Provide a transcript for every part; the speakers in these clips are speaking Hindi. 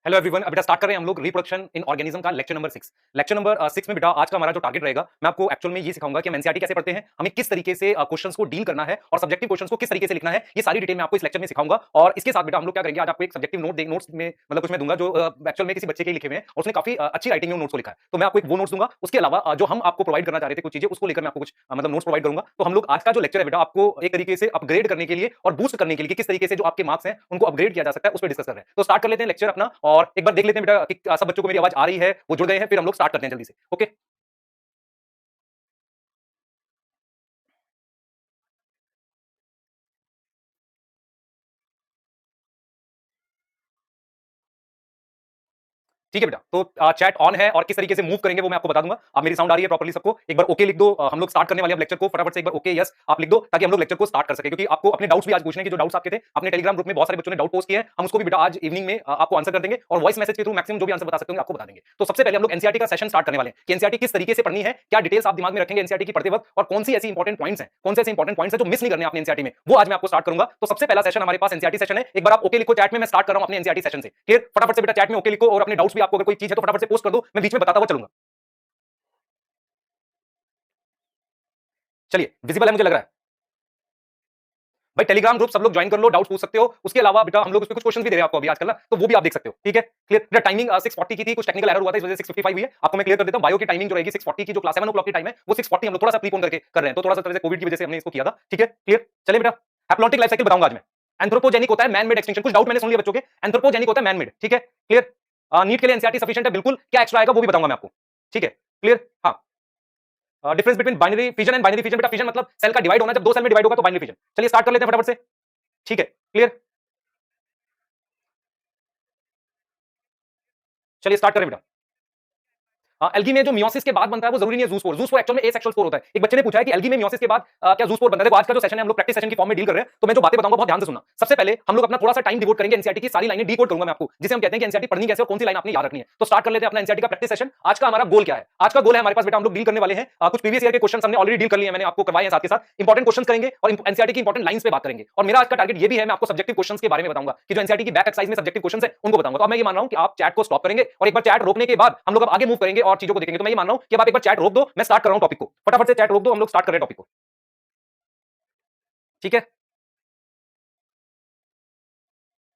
Hello everyone. बेटा स्टार्ट कर रहे हैं हम लोग रिप्रोडक्शन इन ऑर्गेनिज्म का लेक्चर नंबर 6। लेक्चर नंबर 6 में बेटा आज का हमारा जो टारगेट रहेगा, मैं आपको एक्चुअल में ये सिखाऊंगा कि हम एनसीईआरटी कैसे पढ़ते हैं, हमें किस तरीके से क्वेश्चंस को डील करना है और सब्जेक्टिव क्वेश्चंस को किस तरीके से लिखना है, ये सारी डिटेल मैं आपको इस लेक्चर में सिखाऊंगा। और इसके साथ बेटा हम लोग क्या करेंगे, आज आपको एक सब्जेक्टिव नोट्स में मतलब कुछ मैं दूंगा जो एक्चुअल में किसी बच्चे के लिखे हुए हैं और उसने काफी अच्छी राइटिंग में नोट्स को लिखा है, तो मैं आपको एक वो नोट्स दूंगा। उसके अलावा जो हम आपको प्रोवाइड करना चाह रहे थे कुछ चीजें, उसको लेकर मैं आपको कुछ मतलब नोट्स प्रोवाइड करूंगा। तो हम लोग आज का जो लेक्चर है बेटा आपको एक तरीके से अपग्रेड करने के लिए और बूस्ट करने के लिए कि किस तरीके से जो आपके मार्क्स हैं उनको अपग्रेड किया जा सकता है, उस पर डिस्कस कर रहे हैं। तो स्टार्ट कर लेते हैं लेक्चर अपना और एक बार देख लेते हैं बेटा कि सब बच्चों को मेरी आवाज आ रही है, वो जुड़ गए हैं, फिर हम लोग स्टार्ट करते हैं जल्दी से। ओके, ठीक है बेटा। तो चैट ऑन है और किस तरीके से मूव करेंगे वो मैं आपको बता दूंगा। अब मेरी साउंड आ रही है प्रॉपर्ली सबको? एक बार ओके लिख दो। हम लोग स्टार्ट करने वाले हैं लेक्चर को, फटाफट से एक बार ओके यस आप लिख दो ताकि हम लोग लेक्चर को स्टार्ट कर सके, क्योंकि आपको अपने डाउट्स भी आज पूछने की जो डाउट्स आपके थे, अपने टेलीग्राम ग्रुप में बहुत सारे बच्चों ने डाउट पोस्ट किए हैं, हम उसको भी बेटा आज इवनिंग में आपको आंसर कर देंगे और वॉइस मैसेज के थ्रू मैक्सिमम जो भी आंसर बता सकते होंगे आपको बता देंगे। तो सबसे पहले हम लोग एनसीईआरटी का सेशन स्टार्ट करने वाले हैं कि एनसीईआरटी किस तरीके से पढ़नी है, क्या डिटेल्स आप दिमाग में रखेंगे एनसीईआरटी की पढ़ते वक्त और कौन सी ऐसी इंपॉर्टेंट पॉइंट्स हैं, कौन से ऐसे इंपॉर्टेंट पॉइंट्स हैं जो मिस नहीं करने आपने एनसीईआरटी में, वो आज मैं आपको स्टार्ट करूंगा। तो सबसे पहला सेशन हमारे पास एनसीईआरटी सेशन है। एक बार आप ओके लिखो चैट में, मैं स्टार्ट कर रहा हूं अपने एनसीईआरटी सेशन से। क्लियर? फटाफट से बेटा चैट में ओके लिखो और अपने डाउट्स भी आपको अगर कोई चीज है तो फटाफट से पोस्ट कर दो, मैं बीच में बताता हुआ चलूंगा। चलिए, विजिबल है मुझे लग रहा है। भाई टेलीग्राम ग्रुप सब लोग ज्वाइन कर लो, डाउट पूछ सकते हो। उसके अलावा बेटा हम लोग उस पे कुछ क्वेश्चन भी दे रहे हैं आपको अभी आजकल ना, तो वो भी आप देख सकते हो। ठीक है, क्लियर? बेटा टाइमिंग 6:40 की थी, कुछ टेक्निकल एरर हुआ था, इस वजह से 6:55 हुई है। आपको मैं क्लियर कर देता हूं, बायो की टाइमिंग जो रहेगी 6:40 की, जो क्लास 7 o'clock की टाइम है वो 6:40 हम लोग थोड़ा सा प्रीपोन करके कर रहे हैं, तो थोड़ा सा तरह से कोविड की वजह से हमने इसको किया था। ठीक है, क्लियर? चलिए बेटा, हैप्लॉन्टिक लाइफ साइकिल बताऊंगा आज मैं। एंथ्रोपोजेनिक होता है मैन मेड एक्सटिंक्शन, कुछ डाउट मैंने सुन लिया बच्चों के। एंथ्रोपोजेनिक होता है मैन मेड। ठीक है, क्लियर? नीट के लिए एनसीईआरटी सफिशिएंट है बिल्कुल, क्या एक्स्ट्रा आएगा वो भी बताऊंगा मैं आपको। ठीक है, क्लियर? हाँ, difference between binary fission and binary fission. बेटा फिजन मतलब सेल का डिवाइड होना, जब दो सेल में डिवाइड होगा तो बाइनरी फिजन। चलिए स्टार्ट कर लेते हैं फटाफट से। ठीक है, क्लियर? चलिए स्टार्ट करें बेटा। एल्गी में जो मियोसिस के बाद बनता है वो जरूरी नहीं है जूस्पोर। जूस्पोर एक्चुअल में एसेक्सुअल स्पोर होता है। एक बच्चे ने पूछा है कि एल्गी में मियोसिस के बाद क्या जूस्पोर बनता है। देखो आज का जो सेशन है हम लोग प्रैक्टिस सेशन की फॉर्म में डील कर रहे हैं, तो मैं जो बातें बताऊंगा बहुत ध्यान से सुनना। सबसे पहले हम लोग अपना थोड़ा सा टाइम डिवोट करेंगे एनसीईआरटी की सारी लाइनें डीकोड करूंगा मैं आपको, जिसे हम कहते हैं कि एनसीईआरटी पढ़नी कैसे और कौन सी लाइन आपने याद रखनी है। तो स्टार्ट कर लेते हैं अपना एनसीईआरटी का प्रैक्टिस सेशन। आज का हमारा गोल क्या है? आज का गोल है हमारे पास बेटा हम लोग डील करने वाले हैं कुछ प्रीवियस ईयर के क्वेश्चन हमने ऑलरेडी डील कर लिए हैं, मैंने आपको करवाए हैं, साथ के साथ इंपॉर्टेंट क्वेश्चन करेंगे और एनसीईआरटी की इंपॉर्टेंट लाइंस पे बात करेंगे। और मेरा आज का टारगेट ये भी है, मैं आपको सब्जेक्टिव क्वेश्चंस के बारे में बताऊंगा कि जो एनसीईआरटी की बैक एक्सरसाइज में सब्जेक्टिव क्वेश्चंस है उनको बताऊंगा। तो अब मैं ये मान रहा हूं कि आप चैट को स्टॉप करेंगे और एक बार चैट रोकने के बाद हम लोग अब आगे मूव करेंगे और चीजों को देखेंगे। तो मैं ये मान रहा हूं कि अब आप एक बार चैट रोक दो, मैं स्टार्ट कर रहा हूं टॉपिक को। फटाफट से चैट रोक दो, हम लोग स्टार्ट कर रहे हैं टॉपिक को। ठीक है,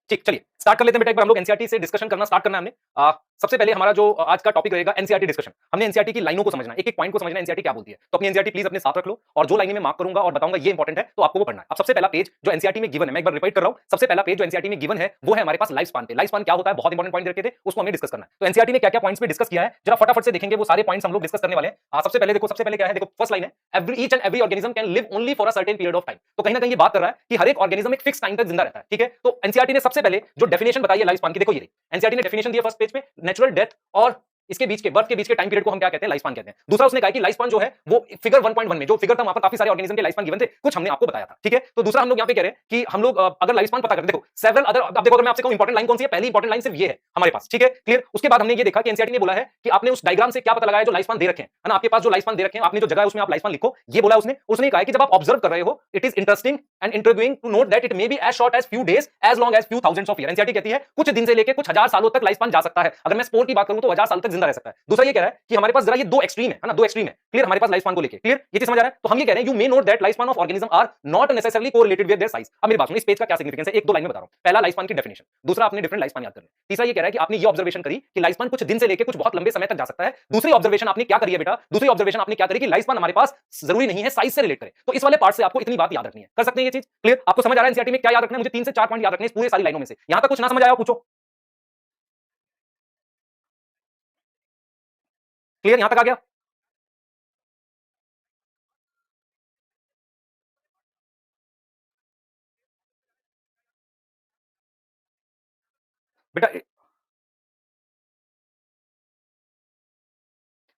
ठीक, चलिए स्टार्ट कर लेते हैं बेटा। एक बार हम लोग एनसीईआरटी से डिस्कशन करना स्टार्ट करना है हमने। सबसे पहले हमारा जो आज का टॉपिक रहेगा एनसीईआरटी डिस्कशन। हमने एनसीईआरटी की लाइनों को समझना है, एक एक पॉइंट को समझना है, एनसीईआरटी क्या बोलती है। तो अपनी एनसीईआरटी प्लीज अपने साथ रख लो और जो लाइनें मैं मार्क करूंगा और बताऊंगा ये इंपॉर्टेंट है तो आपको वो पढ़ना है। अब सबसे पहला पेज जो एनसीईआरटी में गिवन है, मैं एक बार रिपीट कर रहा हूं, सबसे पहला पेज जो एनसीईआरटी में गिवन है वो है हमारे पास लाइफ स्पान पे। लाइफ स्पान क्या होता है, बहुत इंपॉर्टेंट पॉइंट रखे थे, उसको हमें डिस्कस करना है। तो एनसीईआरटी ने क्या क्या पॉइंट्स पे डिस्कस किया है जरा फटाफट से देखेंगे, वो सारे पॉइंट्स हम लोग डिस्कस करने वाले हैं। सबसे पहले देखो, सबसे पहले क्या है, देखो फर्स्ट लाइन है, every each and every organism can live only for a certain period of time. तो कहीं ना कहीं ये बात कर रहा है कि हर एक ऑर्गेनिज्म एक फिक्स टाइम तक जिंदा रहता है। ठीक है, तो एनसीईआरटी ने सबसे पहले जो डेफिनेशन बताई है लाइफ स्पान की, देखो ये एनसीईआरटी ने डेफिनेशन दिया फर्स्ट पेज पे, नेचुरल डेथ और इसके बीच के बर्थ के बीच के टाइम पीरियड को हम क्या कहते हैं, लाइफ स्पान कहते हैं। दूसरा उसने कहा कि लाइफ स्पान जो है वो फिगर 1.1 में जो फिगर था वहां पर काफी सारे ऑर्गेनिज्म के लाइफ स्पान गिवन थे, कुछ हमने आपको बताया था। ठीक है, तो दूसरा हम लोग यहाँ पे कह रहे हैं कि हम लोग अगर लाइफ स्पान पता करते, देखो सेवरल अदर, अब देखो तो मैं आपसे कहूं इंपॉर्टेंट लाइन कौन सी है, पहली इंपॉर्टेंट लाइन सिर्फ ये है हमारे पास। ठीक है, क्लियर? उसके बाद हमने ये देखा कि एनसीईआरटी ने बोला है कि आपने उस डायग्राम से क्या पता लगाया जो लाइफ स्पान दे रखे हैं, है ना, आपके पास जो लाइफ स्पान दे रखे हैं, आपने जो जगह है उसमें आप लाइफ स्पान लिखो, ये बोला उसने। उसने कहा कि जब आप ऑब्जर्व कर रहे हो, it is interesting and intriguing to note that it may be as short as few days as long as few thousands of year. NCERT कहती है कुछ दिन से लेकर कुछ हजार सालों तक लाइफ स्पान जा सकता है। अगर मैं स्पोर की बात करूं तो हजार साल तक जिंदा रह सकता है। दूसरा ये कह रहा है कि हमारे पास जरा ये दो एक्सट्रीम है ना, दो एक्सट्रीम है, क्लियर, हमारे पास लाइफ स्पान को लेके, क्लियर, ये चीज समझ आ रहा है। तो हम ये कह रहे हैं you may note that life span of organism are not necessarily correlated with their size. अब मेरी बात सुनो, इस पेज का क्या सिग्निफिकेंस है, एक दो लाइन में बता रहा हूं। पहला लाइफ स्पान की डेफिनेशन, दूसरा आपने डिफरेंट लाइफ स्पान याद करना। तीसरा ये कह रहा है कि आपने ये ऑब्जर्वेशन करी कि लाइफ स्पान कुछ दिन से लेकर कुछ बहुत लंबे समय तक जा सकता है। दूसरी ऑब्जर्वेशन आपने क्या करी है बेटा, दूसरी ऑब्जर्वेशन आपने क्या करी कि लाइफ स्पान हमारे पास जरूरी नहीं है साइज से रिलेट करे। तो इस वाले पार्ट से आपको इतनी बात याद रखनी है, कर सकते हैं ये चीज, क्लियर? आपको समझ आ रहा है एनसीईआरटी में क्या याद रखना है? मुझे 3 से 4 पॉइंट याद रखने हैं इस पूरी सारी लाइनों में से। यहां तक कुछ ना समझ आया हो पूछो, क्लियर, यहां तक आ गया बेटा?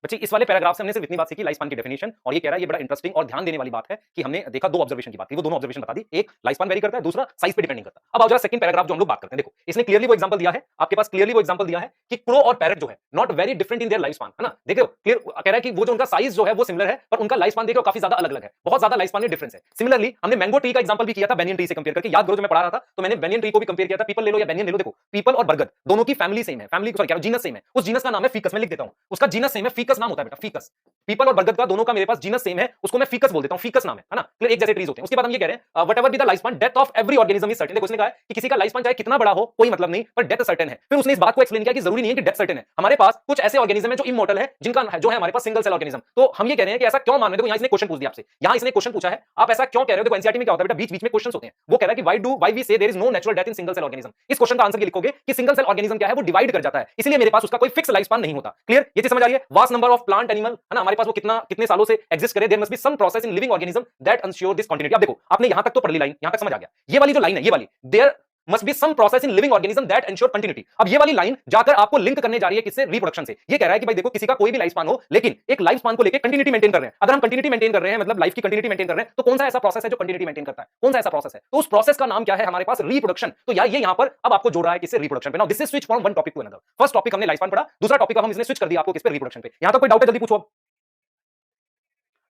बच्चे इस वाले पैराग्राफ से हमने सिर्फ इतनी बात सीखी, लाइफ स्पान की डेफिनेशन, और ये कह रहा है, ये बड़ा इंटरेस्टिंग और ध्यान देने वाली बात है कि हमने देखा दो ऑब्जर्वेशन की बात की, वो दोनों ऑब्जर्वेशन बता दी, एक लाइफ स्पान वेरी करता है, दूसरा साइज पे डिपेंडिंग करता है। अब आओ जरा सेकंड पैराग्राफ जो हम लोग बात करते हैं, देखो इसने क्लियरली वो एग्जांपल दिया है, आपके पास क्लियरली वो एग्जांपल दिया है कि क्रो और पैरट जो है not very different in their life span, है ना। देखो क्लियर कह रहा है कि वो जो उनका साइज जो है वो सिमिलर है, पर उनका लाइफ स्पान देखो काफी ज्यादा अलग अलग है, बहुत ज्यादा लाइफ स्पान में डिफरेंस है। सिमिलरली हमने मैंगो ट्री का एग्जांपल भी किया था बेनियन ट्री से कंपेयर करके, याद करो जो मैं पढ़ा रहा था, तो मैंने बेनियन ट्री को भी कंपेयर किया था, पीपल ले लो या बेनियन ले लो, देखो पीपल और बरगद दोनों की फैमिली सेम है, फैमिली सॉरी क्या जीनस सेम है, उस जीनस का नाम है फीकस, मैं लिख देता हूं, उसका जीनस सेम है, फीकस नाम होता है बेटा, फीकस। पीपल और बरगद का दोनों का मेरे पास जीनस सेम है, उसको मैं फीकस बोल देता हूं, फीकस नाम है ना, एक जैसे ट्रीज होते हैं। उसके बाद हम ये कह रहे हैं whatever be the life span death of every organism is certain. देखो उसने कहा है कि किसी का लाइफ स्पान चाहे कितना बड़ा हो कोई मतलब नहीं, पर डेथ सर्टेन है। फिर उसने इस बात को एक्सप्लेन किया कि जरूरी नहीं है कि डेथ सर्टेन है, हमारे पास कुछ ऐसे ऑर्गेनिज्म है जो इमॉर्टल है, जिनका जो है हमारे पास सिंगल सेल ऑर्गेनिज्म। तो हम ये कह रहे हैं कि ऐसा क्यों मान रहे हो, देखो यहां इसने क्वेश्चन पूछ दिया आपसे, यहां इसने क्वेश्चन पूछा है आप ऐसा क्यों कह रहे हो। देखो एनसीईआरटी में क्या होता है बेटा, बीच बीच में क्वेश्चंस होते हैं, वो कह रहा है कि why we say there is no natural death in single cell organism. इस क्वेश्चन का आंसर ये लिखोगे कि सिंगल सेल ऑर्गेनिज्म क्या है, वो डिवाइड कर जाता है, इसलिए मेरे पास उसका कोई फिक्स लाइफ स्पान नहीं होता। क्लियर, ये चीज समझ आ रही है। Vast number of plant animal, है ना, हमारे पास वो कितने सालों से एग्जिस्ट करे, there must be some process in living organism that ensure this continuity. अब देखो आपने यहां तक तो पढ़ ली लाइन, यहां तक समझ आ गया, ये वाली जो लाइन है, ये वाली there must be some process in living organism that ensure continuity. अब ये वाली लाइन जाकर आपको लिंक करने जा रही है किससे, रिप्रोडक्शन से। ये कह रहा है कि भाई देखो किसी का कोई भी लाइफ स्पान हो, लेकिन एक लाइफ स्पान को लेकर कंटिन्यूटी मेंटेन कर रहे हैं। अगर हम कंटिन्यूटी मेंटेन कर रहे हैं, मतलब लाइफ की कंटिन्यूटी मेंटेन कर रहे हैं, तो कौन सा ऐसा प्रोसेस है जो कंटिन्यूटी मेंटेन करता है, कौन सा ऐसा प्रोसेस है, तो उस प्रोसेस का नाम क्या है हमारे पास, रिप्रोडक्शन। तो यार ये यहां पर अब आपको जोड़ रहा है किससे, रिप्रोडक्शन पे। Now this is switch from one topic to another. First topic हमने लाइफ स्पान पढ़ा, दूसरा टॉपिक अब हम इसने स्विच कर दिया आपको किस पे, रिप्रोडक्शन पे। यहां तक कोई डाउट है, जल्दी पूछो।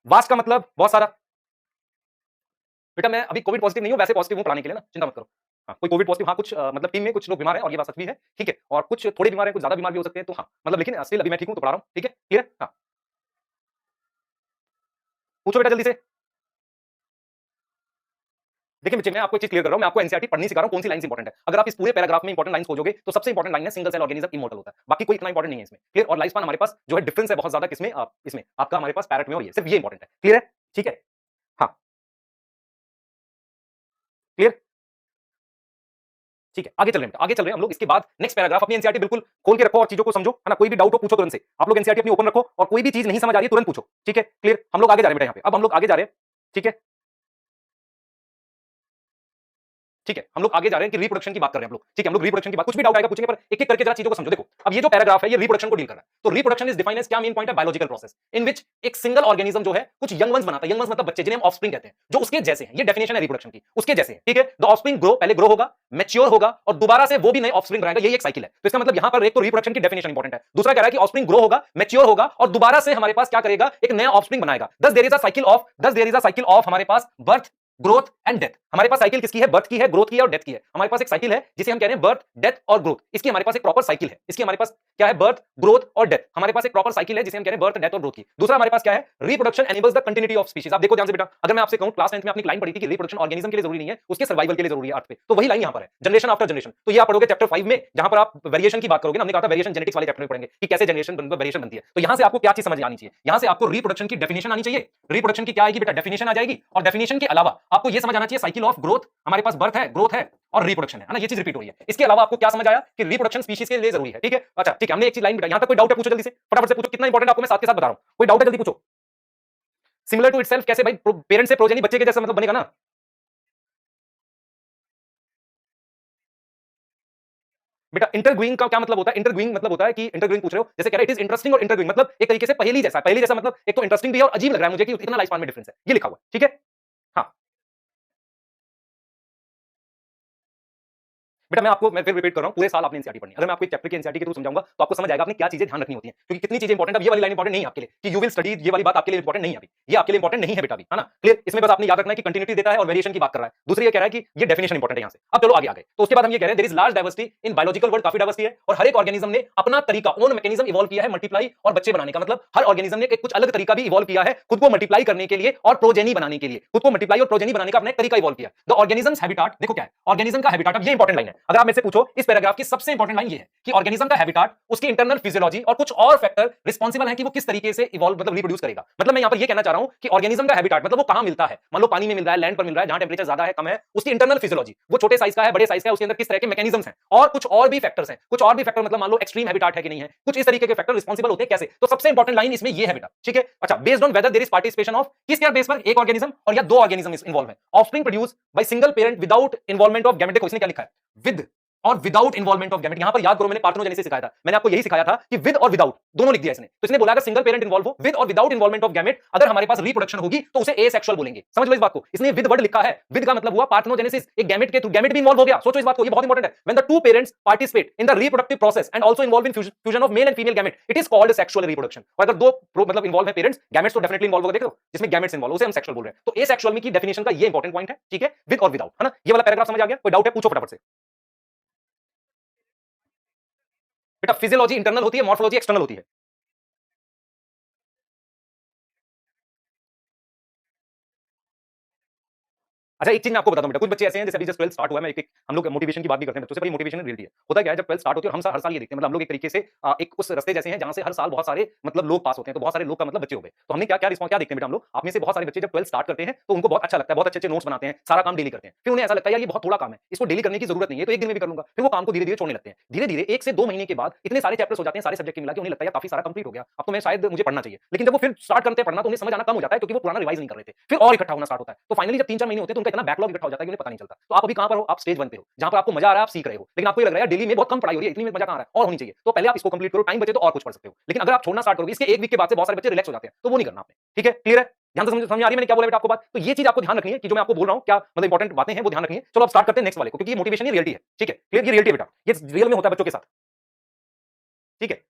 वास्ट का मतलब बहुत सारा बेटा, मैं अभी कोविड पॉजिटिव नहीं हूं, वैसे पॉजिटिव हूं पढ़ाने के लिए ना, चिंता मत करो। हाँ, कोई कोविड पॉजिटिव, हाँ कुछ मतलब टीम में कुछ लोग बीमार हैं और ये बात सच भी है, ठीक है, और कुछ थोड़े बीमार हैं, कुछ ज्यादा बीमार भी हो सकते हैं, तो हाँ मतलब, लेकिन स्टिल अभी मैं ठीक हूं तो पढ़ा रहा हूं, ठीक है, क्लियर। हाँ पूछो बेटा जल्दी से। देखिए बच्चे, मैं आपको एक चीज क्लियर कर रहा हूं, मैं आपको एनसीईआरटी पढ़नी सिखा रहा हूं, कौन सी लाइन इंपॉर्टेंट है। अगर आप इस पूरे पैराग्राफ में इंपॉर्टेंट लाइंस खोजोगे तो सबसे इंपॉर्टेंट लाइन है सिंगल सेल ऑर्गेनिज्म इमॉर्टल होता है, बाकी कोई इतना इंपॉर्टेंट नहीं है इसमें, क्लियर। और लाइफ स्पान हमारे पास जो है डिफरेंस है बहुत ज्यादा किसमें, इसमें आपका हमारे पास पैरेट में, और ये सिर्फ ये इंपॉर्टेंट है, क्लियर है, ठीक है। हाँ क्लियर, ठीक है, आगे चल रहे हैं, आगे चल रहे हैं हम लोग। इसके बाद नेक्स्ट पैराग्राफ, अपनी एनसीईआरटी बिल्कुल खोल के रखो और चीजों को समझो, है ना। कोई भी डाउट हो पूछो तुरंत से, आप लोग एनसीईआरटी अपनी ओपन रखो, और कोई भी चीज नहीं समझ आ रही है तुरंत पूछो, ठीक है, क्लियर। हम लोग आगे जा रहे हैं बेटा, यहाँ पे अब हम लोग आगे जा रहे हैं, ठीक है, ठीक है, हम लोग आगे जा रहे हैं कि रिप्रोडक्शन की बात कर रहे हैं हम लोग, ठीक है। हम लोग रिप्रोडक्शन की बात, कुछ भी डाउट आएगा पूछेंगे, पर एक एक करके जरा चीजों को समझो। देखो अब ये जो पैराग्राफ है ये रिप्रोडक्शन को डील कर रहा है, तो रिप्रोडक्शन इज डिफाइंड एज क्या मेन पॉइंट है, बायोलॉजिकल प्रोसेस इन विच एक सिंगल ऑर्गेनिज्म जो है कुछ यंग वंस बनाता है, यंग वंस मतलब बच्चे, जिन्हें हम ऑफस्प्रिंग कहते हैं, जो उसके जैसे हैं। ये डेफिनेशन है रिप्रोडक्शन की, उसके जैसे है, ठीक है। द ऑफस्प्रिंग ग्रो, पहले ग्रो होगा, मैच्योर होगा, और दोबारा से वो भी नए ऑफस्प्रिंग बनाएगा, ये एक साइकिल है। तो इसका मतलब यहां पर एक तो रिप्रोडक्शन की डेफिनेशन इंपॉर्टेंट है, दूसरा कह रहा है कि ऑफस्प्रिंग ग्रो होगा, मैच्योर होगा, और दोबारा से हमारे पास क्या करेगा, एक नया ऑफस्प्रिंग बनाएगा। Thus there is a cycle of हमारे पास बर्थ, ग्रोथ एंड डेथ। हमारे पास साइकिल किसकी है, बर्थ की है, ग्रोथ की है और डेथ की है। हमारे पास एक साइकिल है जिसे हम कह रहे हैं बर्थ, डेथ और ग्रोथ। इसकी हमारे पास एक प्रॉपर साइकिल है, इसकी हमारे पास क्या है, बर्थ, ग्रोथ और डेथ। हमारे पास एक प्रॉपर साइकिल है जिसे हम कह रहे हैं बर्थ, डेथ और ग्रोथ की। दूसरा हमारे पास क्या है, reproduction enables the continuity of species. आप देखो ध्यान से बेटा, अगर मैं आपसे कहूं क्लास 10th में आपने लाइन पढ़ी थी कि रिप्रोडक्शन ऑर्गेनिज्म के लिए जरूरी नहीं है, उसके सर्वाइवल के लिए जरूरी है अर्थ पे, तो वही लाइन यहां पर है, जनरेशन आफ्टर जनरेशन। तो ये आप पढ़ोगे चैप्टर 5 में, जहां पर आप वेरिएशन की बात करोगे ना, हमने कहा था वेरिएशन जेनेटिक्स वाले चैप्टर में पढ़ेंगे कि कैसे वेरिएशन बनती है। तो यहां से आपको क्या चीज समझ आनी चाहिए, यहां से आपको रिप्रोडक्शन की डेफिनेशन आनी चाहिए। रिप्रोडक्शन की क्या आएगी बेटा, डेफिनेशन आ जाएगी, और डेफिनेशन के अलावा आपको यह समझ आना चाहिए साइकिल ऑफ ग्रोथ, हमारे पास बर्थ है, ग्रोथ है और रिप्रोडक्शन है ना, ये चीज रिपीट हो रही है। इसके अलावा आपको क्या समझ आया कि रिप्रोडक्शन स्पीशीज के लिए जरूरी है, ठीक है। अच्छा ठीक है, हमने एक चीज लाइन बेटा, यहां तक कोई डाउट है पूछो जल्दी से, फटाफट से पूछो, कितना इंपॉर्टेंट आपको मैं साथ के साथ बता रहा हूं, कोई डाउट है जल्दी पूछो। सिमिलर टू इटसेल्फ कैसे भाई, पेरेंट से प्रोजेनी बच्चे के जैसा मतलब बनेगा ना। बेटा इंटरग्रूइंग का क्या मतलब होता है, इंटरग्रूइंग मतलब होता है कि इंटरग्रूइंग पूछ रहे हो, जैसे कह रहे इट इज इंटरेस्टिंग और इंटरग्रूइंग मतलब एक तरीके से पहेली जैसा। पहेली जैसा मतलब एक तो इंटरेस्टिंग भी है और अजीब लग रहा है मुझे कि इतना लाइफ स्पान में डिफरेंस है, ये लिखा हुआ है, ठीक है। हाँ बेटा मैं फिर रिपीट कर रहा हूं, पूरे साल आपने एनसीईआरटी पढ़नी है। अगर मैं आपको एक चैप्टर की एनसीईआरटी के थ्रू समझाऊंगा तो आपको समझ आएगा आपने क्या चीजें ध्यान रखनी होती हैं, क्योंकि कितनी चीजें इंपॉर्टेंट। अब ये वाली लाइन इंपॉर्टेंट नहीं है आपके लिए कि यू विल स्टडी, ये वाली बात आपके लिए इंपॉर्टेंट नहीं है अभी, ये आपके लिए इंपॉर्टेंट नहीं है बेटा अभी, है ना, क्लियर। इसमें बस आपने याद रखना है कि कंटिन्यूटी देता है और वेरिएशन की बात कर रहा है। दूसरी ये कह रहा है कि ये डेफिनेशन इंपॉर्टेंट है यहां से। अब चलो आगे आगे, तो उसके बाद हम ये कह रहे हैं there is large diversity in biological world, काफी डाइवर्सिटी है, और हर एक ऑर्गेनिज्म ने अपना तरीका, ओन मैकेनिज्म इवॉल्व किया है मल्टीप्लाई और बच्चे बनाने का। मतलब हर ऑर्गेनिज्म ने एक कुछ अलग तरीका भी इवॉल्व किया है खुद को मल्टीप्लाई करने के लिए और प्रोजेनी बनाने के लिए, खुद को मल्टीप्लाई और प्रोजेनी बनाने का अपना एक तरीका इवॉल्व किया। द ऑर्गेनिजम्स हैबिटाट, देखो क्या है ऑर्गेनिज्म का हैबिटाट। अब ये इंपॉर्टेंट लाइन है, अगर आप मेरे से पूछो इस पैराग्राफ की सबसे इंपॉर्टेंट लाइन ये है कि ऑर्गेनिज्म का हैबिटाट, उसकी इंटरनल फिजियोलॉजी और कुछ और फैक्टर रिस्पांसिबल है कि वो किस तरीके से इवॉल्व मतलब रिप्रोड्यूस करेगा। मतलब मैं यहां पर ये कहना चाह रहा हूं कि ऑर्गेनिज्म का हैबिटाट मतलब वो कहां मिलता है, मान लो पानी में मिल रहा है, लैंड पर मिल रहा है, जहां टेंपरेचर ज्यादा है कम है, उसकी इंटरनल फिजियोलॉजी, वो छोटे साइज का है बड़े साइज का है, उसके अंदर किस तरह के मैकेनिज्म्स हैं, और कुछ और भी फैक्टर्स हैं, कुछ और भी फैक्टर मतलब मान लो एक्सट्रीम हैबिटाट है कि नहीं है, कुछ इस तरीके के फैक्टर रिस्पांसिबल होते हैं कैसे। तो सबसे इंपॉर्टेंट लाइन इसमें ये है बेटा, ठीक है। अच्छा, based on whether there is participation of, किसके बेस पर, एक ऑर्गेनिज्म और या दो ऑर्गेनिज्म इन्वॉल्व है, offspring produce by single parent without involvement of gamete. देखो इसने क्या लिखा है, विद और विदाउट इन्वॉल्वमेंट ऑफ गैमेट। यहां पर याद करो मैंने पार्थेनोजेनेसिस सिखाया था, मैंने आपको यही सिखाया था कि विद और विदाउट दोनों लिख दिया इसने। तो इसने बोला अगर सिंगल पेरेंट इन्वॉल्व हो, विद और विदाउट इन्वॉल्वमेंट ऑफ गैमेट, अगर हमारे पास रिप्रोडक्शन होगी तो उसे एसेक्सुअल बोलेंगे। समझ लो इस बात को, इसने विद वर्ड लिखा है। विद का मतलब हुआ पार्थेनोजेनेसिस, एक गैमेट के थ्रू गैमेट भी इन्वॉल्व हो गया। सोचो इस बात को, ये बहुत इंपॉर्टेंट है। When the two parents participate in the reproductive process and also involve in fusion of male and female gamete, it is called sexual reproduction. और अगर दो मतलब इन्वॉल्व है पेरेंट्स, गैमेट्स तो डेफिनेटली इन्वॉल्व होगा, देखो जिसमें गैमेट्स इन्वॉल्व उसे हम सेक्सुअल बोल रहे हैं। तो एसेक्सुअल में की डेफिनेशन का ये इंपॉर्टेंट पॉइंट है, ठीक है, विद और विदाउट, है ना। ये वाला पैराग्राफ समझ आ गया? कोई डाउट है पूछो फटाफट से। बेटा फिजियोलॉजी इंटरनल होती है, मॉर्फोलॉजी एक्सटर्नल होती है। अच्छा एक चीज मैं आपको बताता हूं बेटा, कुछ बच्चे ऐसे हैं जैसे अभी जस्ट 12 स्टार्ट हुआ है, मैं एक हम लोग मोटिवेशन की बात भी करते हैं बच्चों से, पर ये मोटिवेशन रियलिटी है। होता क्या है जब 12 स्टार्ट होती है और हम हर साल ये देखते हैं, मतलब हम लोग एक तरीके से एक उस रास्ते जैसे हैं जहां से हर साल बहुत सारे मतलब लोग पास होते हैं, तो बहुत सारे लोग का मतलब बच्चे हो गए। तो हमने क्या क्या रिस्पॉन्स क्या देखते हैं बेटा हम लोग, आप में से बहुत सारे बच्चे जब 12 स्टार्ट करते हैं तो उनको बहुत अच्छा लगता है, बहुत अच्छे अच्छे नोट्स बनाते हैं, सारा काम डेली करते हैं। फिर उन्हें ऐसा लगता है यार ये बहुत थोड़ा काम है, इसको डेली करने की जरूरत नहीं है, तो एक दिन में भी कर लूंगा। फिर वो काम को धीरे धीरे छोड़ने लगते हैं। धीरे धीरे 1 से 2 महीने के बाद इतने सारे चैप्टर्स हो जाते हैं सारे सब्जेक्ट के मिला के, उन्हें लगता है यार काफी सारा कंप्लीट हो गया, अब तो मैं शायद मुझे पढ़ना चाहिए। लेकिन जब वो फिर स्टार्ट करते हैं पढ़ना तो उन्हें समझ आना कम हो जाता है, क्योंकि वो पुराना रिवाइज नहीं कर रहे थे। फिर और इकट्ठा होना स्टार्ट होता है। तो फाइनली जब 3-4 महीने होते हैं तो उनका इतना बैकलॉग इकट्ठा हो जाता है कि उन्हें पता नहीं चलता। तो आप अभी कहां पर हो? आप स्टेज 1 पे हो, जहां पर आपको मजा आ रहा है, आप सीख रहे हो। लेकिन आपको ये लग रहा है डेली में बहुत कम पढ़ाई हो रही है, इतनी में मजा कहां आ रहा है, और होनी चाहिए। तो पहले आप इसको कंप्लीट करो, टाइम बचे तो और कुछ पढ़ सकते हो। लेकिन अगर आप छोड़ना स्टार्ट करोगे इसके 1 वीक के बाद से बहुत सारे बच्चे रिलैक्स हो जाते हैं, तो वो नहीं करना आपने। ठीक है, क्लियर है? ध्यान से समझ आ रही है मैंने क्या बोला बेटा आपको बात? तो ये चीज आपको ध्यान रखनी है कि जो मैं आपको बोल रहा हूं क्या मतलब इंपॉर्टेंट बातें हैं वो ध्यान रखनी है। चलो अब स्टार्ट करते हैं नेक्स्ट वाले को, क्योंकि ये मोटिवेशन ही रियलिटी है। ठीक है, क्लियर? ये रियलिटी है बेटा, ये रियल में होता है बच्चों के साथ। ठीक है,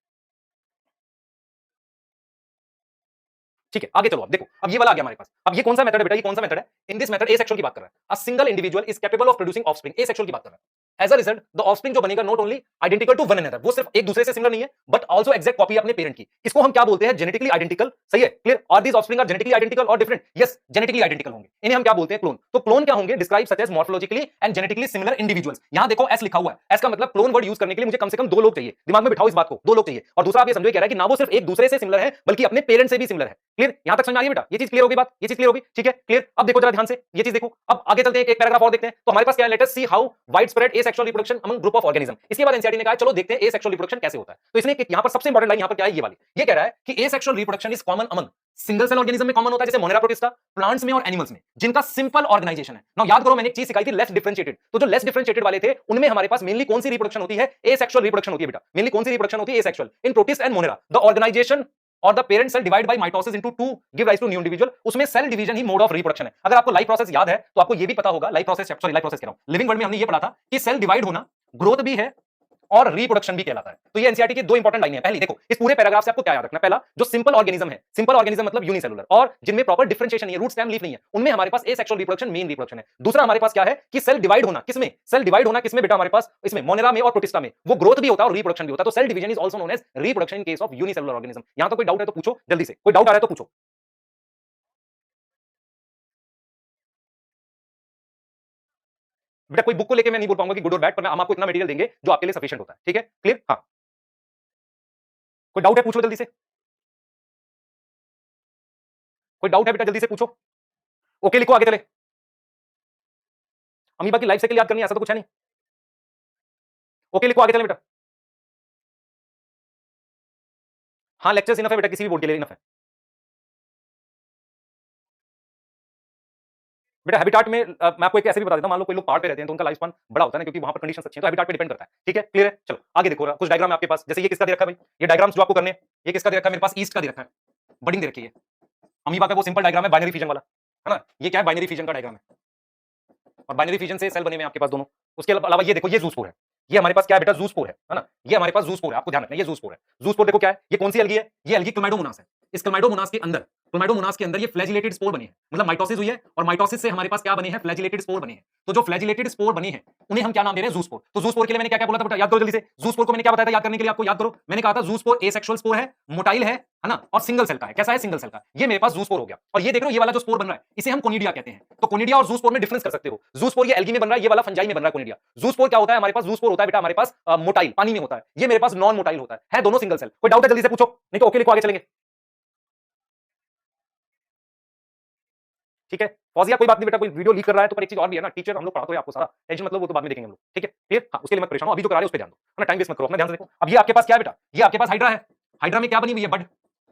ठीक है, आगे चलो। अब देखो, अब ये वाला आ गया हमारे पास। अब ये कौन सा मेथड है बेटा? ये कौन सा मेथड है? इन दिस मेथड एसेक्सुअल की बात कर रहा है। A single individual is capable of producing offspring, asexual की बात कर रहा है। As a result the offspring जो बनेगा not only identical to one another, वो सिर्फ एक दूसरे से सिमिलर नहीं है बट आल्सो एग्जैक्ट कॉपी अपने पेरेंट की। इसको हम क्या बोलते हैं? Genetically identical. सही है, क्लियर? और these offspring are genetically identical और डिफरेंट? यस, जेनेटिकली आइडेंटिकल होंगे। इन्हें हम क्या बोलते हैं? क्लोन। तो क्लोन क्या होंगे? Describe such as morphologically and genetically similar individuals. यहां देखो एस लिखा हुआ है, एस का मतलब क्लोन वर्ड यूज करने के लिए मुझे कम से कम 2 लोग चाहिए। दिमाग में बिठाओ इस बात को, 2 लोग चाहिए। और दूसरा आप ये समझो, कह रहा है कि ना वो सिर्फ एक दूसरे से सिमिलर है बल्कि अपने पेरेंट से भी सिमिलर है। क्लियर? यहां तक समझ आ रही है बेटा? ये चीज क्लियर होगी बात? ये चीज क्लियर होगी? ठीक है, क्लियर? अब देखो जरा ध्यान से ये चीज देखो। अब आगे चलते हैं, एक पैराग्राफ और देखते हैं। तो हमारे पास क्या है? Let us see how wide spread asexual reproduction among group of organism. इसके बाद एनसीईआरटी ने कहा चलो देखते हैं एसेक्सुअल रिप्रोडक्शन कैसे होता है। तो इसने यहां पर सबसे इंपॉर्टेंट लाइन यहां पर क्या है? ये वाली, ये कह रहा है कि asexual reproduction is common among single cell organism में कॉमन होता है जैसे मोनेरा प्रोटिस्टा, प्लांट्स में और एनिमल्स में जिनका सिंपल ऑर्गेनाइजेशन है। नाउ याद करो मैंने एक चीज सिखाई थी, लेस डिफरेंशिएटेड। तो जो लेस डिफरेंशिएटेड वाले थे उनमें हमारे पास मेनली कौन सी रिप्रोडक्शन होती है? एसेक्सुअल रिप्रोडक्शन होती है बेटा। मेनली कौन सी रिप्रोडक्शन होती है? Asexual. In protist and monera the organisation और the parent cell divide by mitosis into two give rise to new individual. उसमें सेल डिवीजन ही मोड ऑफ रिप्रोडक्शन है। अगर आपको लाइफ प्रोसेस याद है तो आपको ये भी पता होगा, life process sorry life process कह रहा हूं, लिविंग वर्ल्ड में हमने ये पढ़ा था कि सेल डिवाइड होना ग्रोथ भी है और रिप्रोडक्शन भी कहलाता है। तो ये एनसीईआरटी की 2 इंपॉर्टेंट लाइनें हैं। पहली देखो, इस पूरे पैराग्राफ से आपको क्या याद रखना है? पहला, जो सिंपल ऑर्गेनिज्म है, सिंपल ऑर्गेनिज्म मतलब यूनिसेलुलर और जिनमें प्रॉपर डिफरेंशिएशन नहीं है, रूट स्टेम लीफ नहीं है, उनमें हमारे पास एसेक्सुअल रिप्रोडक्शन मेन रिप्रोडक्शन है। दूसरा हमारे पास क्या है कि सेल डिवाइड होना किसमें? सेल डिवाइड होना किसमें बेटा? हमारे पास इसमें मोनेरा में और प्रोटिस्टा में वो ग्रोथ भी होता है और रिप्रोडक्शन भी होता है। तो cell division is also known as reproduction in case of unicellular organism. यहां तो कोई डाउट है तो पूछो जल्दी से, कोई डाउट आ रहा है तो पूछो। बेटा कोई बुक को लेके मैं नहीं बोल पाऊंगा कि गुड और बैड, पर हम आपको इतना मटेरियल देंगे जो आपके लिए सफिशिएंट होता है। ठीक है, क्लियर? हाँ, कोई डाउट है पूछ लो जल्दी से। कोई डाउट है बेटा जल्दी से पूछो। ओके लिखो, आगे चले। अमीबा की लाइफ साइकिल याद करनी है ऐसा तो कुछ है नहीं। ओके लिखो, आगे चले बेटा। हाँ लेक्चर्स इनफ है बेटा, किसी भी बोर्ड के लिए इनफ है बेटा। हैबिटाट में मैं आपको एक ऐसे भी बता देता हूं, मान लो कोई लोग पहाड़ पे रहते हैं तो उनका लाइफ स्पान बड़ा होता है ना, क्योंकि वहां पर कंडीशंस अच्छी हैं, तो हैबिटाट पे डिपेंड करता है। ठीक है, क्लियर है? चलो आगे देखो, कुछ डायग्राम है आपके पास, जैसे ये किसका दे रखा है भाई? ये डायग्राम्स जो आपको करने हैं, ये किसका दे रखा है? मेरे पास ईस्ट का दे रखा है, बडिंग दे रखी है। अमीबा का वो सिंपल डायग्राम है बाइनरी फिजन वाला, है ना? ये क्या है? बाइनरी फिजन का डायग्राम है, और बाइनरी फिजन से सेल बने हुए हैं आपके पास दोनों। उसके अलावा ये देखो, ये जूस्पोर है। ये हमारे पास क्या है बेटा? जूस्पोर है ना? ये हमारे पास जूस्पोर है, आपको ध्यान रखना है, ये जूस्पोर है। जूस्पोर देखो क्या है? ये कौन सी एल्गी है? ये एल्गी क्लोमाइडोमोनास है। इस क्लोमाइडोमोनास के अंदर, क्लोमाइडोमोनास के अंदर ये फ्लैजिलेटेड स्पोर बने हैं, मतलब माइटोसिस हुई है और माइटोसिस से हमारे पास क्या बने हैं? फ्लैजिलेटेड स्पोर बने हैं। तो जो फ्लैजिलेटेड स्पोर बने हैं उन्हें हम क्या नाम दे रहे हैं? जूस्पोर। तो जूस्पोर के लिए मैंने क्या क्या बोला था बेटा? याद करो जल्दी से। जूस्पोर को मैंने क्या बताया था याद करने के लिए? आपको याद करो, मैंने कहा था जूस्पोर एसेक्सुअल स्पोर है, मोटाइल है ना, और सिंगल सेल का है। कैसा है? सिंगल सेल का। ये मेरे पास जूस्पोर हो गया। और ये देख रहे हो, ये वाला जो स्पोर बन रहा है इसे हम कोनिडिया कहते हैं। तो कोनिडिया और जूस्पोर में डिफरेंस कर सकते हो। जूस्पोर ये एल्गी में बन रहा है, ये वाला फंजाई में बन रहा है कोनिडिया। जूस्पोर क्या होता है हमारे पास? जूस्पोर होता है बेटा हमारे पास मोटाइल, पानी में होता है। ये मेरे पास नॉन मोटाइल होता है दोनों सिंगल सेल। कोई डाउट है जल्दी से पूछो, नहीं तो ओके लिखो, आगे चलेंगे। ठीक है, फौजिया कोई बात नहीं बेटा, कोई वीडियो लीक कर रहा है तो, पर एक चीज और भी है ना, टीचर हम लोग पढ़ाते हैं आपको सारा, टेंशन मतलब वो तो बाद में देखेंगे हम लोग। ठीक है, क्लियर? हाँ, उसके लिए मत परेशान हो, अभी जो करा रहे हो उस पे ध्यान दो, है ना? टाइम वेस्ट मत करो, अपना ध्यान से देखो। अब ये आपके पास क्या है बेटा? ये आपके पास हाइड्रा है। हाइड्रा में क्या बनी हुई है? बड।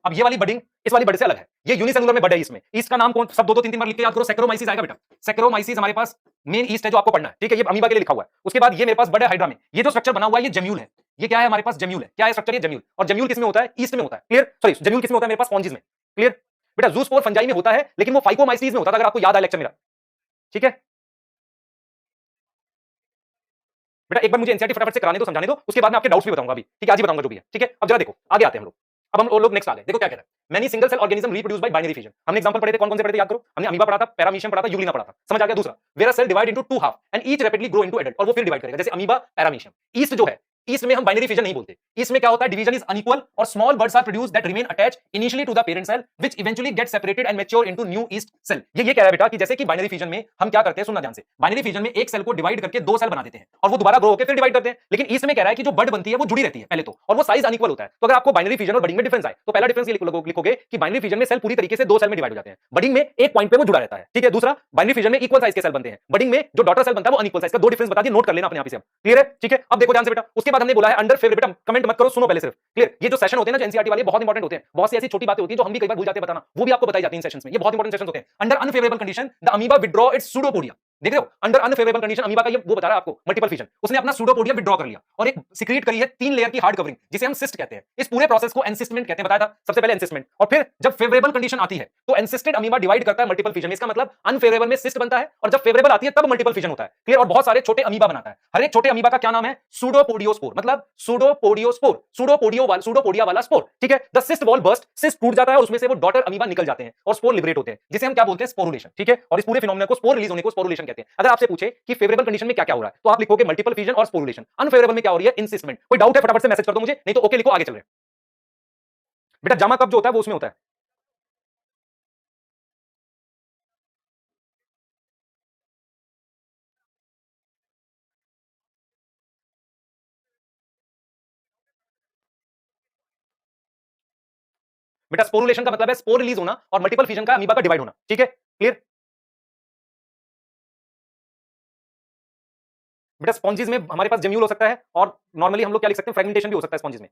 अब ये वाली बडिंग इस वाली बड से अलग है, ये यूनिसेलुलर में बड है। इसमें ईस्ट का नाम कौन, सब दो दो तीन तीन बार लिख के याद करो। सैक्रोमाइसिस आएगा बेटा, सैक्रोमाइसिस हमारे पास मेन ईस्ट है जो आपको पढ़ना है, ठीक है। ये अमीबा के लिए लिखा हुआ है। उसके बाद ये मेरे पास बड है हाइड्रा में, ये जो स्ट्रक्चर बना हुआ है ये जेम्यूल है। ये क्या है हमारे पास, जेम्यूल है। क्या है स्ट्रक्चर, ये जेम्यूल। और जेम्यूल किसमें होता है, ईस्ट में होता है, क्लियर। सॉरी, जेम्यूल किसमें होता है मेरे पास, स्पॉन्जिस में, क्लियर। बेटा जूस्पोर फंजाई में होता है, लेकिन वो फाइकोमाइसीज में होता था, अगर आपको याद है लेक्चर मेरा, ठीक है। बेटा एक बार मुझे एनसीईआरटी फटाफट से कराने दो, समझाने दो, उसके बाद मैं आपके डाउट्स भी बताऊंगा अभी, ठीक है। आज ही बताऊंगा जो भी है, ठीक है। अब जरा देखो आगे आते हैं हम लोग। अब हम लोग नेक्स्ट आ गए, देखो क्या कहता है। Many single cell organism reproduce by binary fission. हमने एग्जांपल पढ़े थे, कौन कौन से पढ़े थे याद करो। हमने अमीबा पढ़ा था, पैरामीशियम पढ़ा था, यूग्लिना पढ़ा था, समझ आ गया। दूसरा, where a cell divide into two half and each rapidly grow into adult, और वो फिर डिवाइड करेगा, जैसे अमीबा, पैरामीशियम। ईस्ट जो है, ईस्ट में हम बाइनरी फिजन नहीं बोलते। ईस्ट में क्या होता है, डिवीजन इज अनइक्वल और small buds are produced that remain attached initially to the parent cell which eventually get separated and mature into new yeast cell. ये कह रहा है बेटा कि जैसे कि बाइनरी फिजन में हम क्या करते हैं, सुनना ध्यान से। बाइनरी फिजन में एक सेल को डिवाइड करके दो सेल बना देते हैं और वो दोबारा ग्रो होकर फिर डिवाइड करते हैं। लेकिन ईस्ट में कह रहा है कि जो बड बनती है वो जुड़ी रहती है पहले तो, और वो साइज अनइक्वल होता है। तो अगर आपको बाइनरी फिजन और बडिंग में डिफरेंस आए तो पहला डिफरेंस ये लिखोगे कि बाइनरी फिजन में सेल पूरी तरीके से दो सेल में डिवाइड हो जाते हैं, बडिंग में एक पॉइंट पे वो जुड़ा रहता है, ठीक है। दूसरा, बाइनरी फिजन में इक्वल साइज के सेल बनते हैं, बडिंग में जो डॉटर सेल बनता है वो अनइक्वल साइज का। दो डिफरेंस बता दिए, नोट कर लेना अपने आप से, क्लियर है, ठीक है। अब देखो ध्यान से बेटा, उसके बाद हमने बोला है अंडर फेवर, बेटा कमेंट मत करो, सुनो पहले सिर्फ, क्लियर। ये जो सेशन होते हैं ना जो एनसीईआरटी वाले, बहुत इंपॉर्टेंट होते हैं। बहुत सी ऐसी छोटी बातें होती हैं जो हम भी कई बार भूल जाते हैं बताना, वो भी आपको बताई जाती है इन सेशंस में। ये बहुत इंपॉर्टेंट सेशंस होते हैं। Under unfavourable condition the amoeba withdraw it's pseudopodia. देख रहे हो, अंडर अनफेवरेबल कंडीशन अमीबा का ये वो बता रहा है आपको, मल्टीपल फिजन, उसने अपना सूडोपोडिया विथड्रॉ कर लिया और एक सीक्रेट करी है 3 लेयर की हार्ड कवरिंग, जिसे हम सिस्ट कहते हैं। इस पूरे प्रोसेस को एनसिस्टमेंट कहते हैं, बताया था सबसे पहले एनसिस्टमेंट। और फिर जब फेवरेबल कंडीशन आती है तो एनसिस्टेड अमीबा डिवाइड करता है मल्टीपल फिजन। इसका मतलब अनफेवरेबल में सिस्ट बनता है और जब फेवरेबल आती है तब मल्टीपल फिजन होता है, क्लियर। और बहुत सारे छोटे अमीबा बनाता है। हर एक छोटे अमीबा का क्या नाम है, सूडोपोडियोस्पोर, मतलब सूडोपोडियोस्पोर, सूडोपोडिया वाला स्पोर, ठीक है। The cyst wall burst, cyst टूट जाता है और उसमें से वो डॉटर अमीबा निकल जाते हैं और स्पोर लिबरेट होते हैं, जिसे हम क्या बोलते हैं, स्पोरुलेशन, ठीक है। और इस पूरे फिनोमेना को, स्पोर रिलीज होने को स्पोरुलेशन कहते हैं। अगर आपसे पूछे कि फेवरेबल कंडीशन में क्या क्या हो रहा है तो आप लिखोगे मल्टीपल फिजन और स्पोरुलेशन। अनफेवरेबल में क्या हो रही है, इंसिस्टमेंट। कोई डाउट है फटाफट से मैसेज कर दो मुझे, नहीं तो ओके लिखो, आगे चल रहे हैं। बेटा जामा कब जो होता है वो उसमें होता है। बेटा स्पोरुलेशन का मतलब है स्पोर रिलीज होना और मल्टीपल फिजन का अमीबा का डिवाइड होना, ठीक है, क्लियर। बेटा स्पॉन्जिस में हमारे पास जेम्यूल हो सकता है और नॉर्मली हम लोग क्या लिख सकते हैं, फ्रेगमेंटेशन भी हो सकता है स्पॉन्जिस में।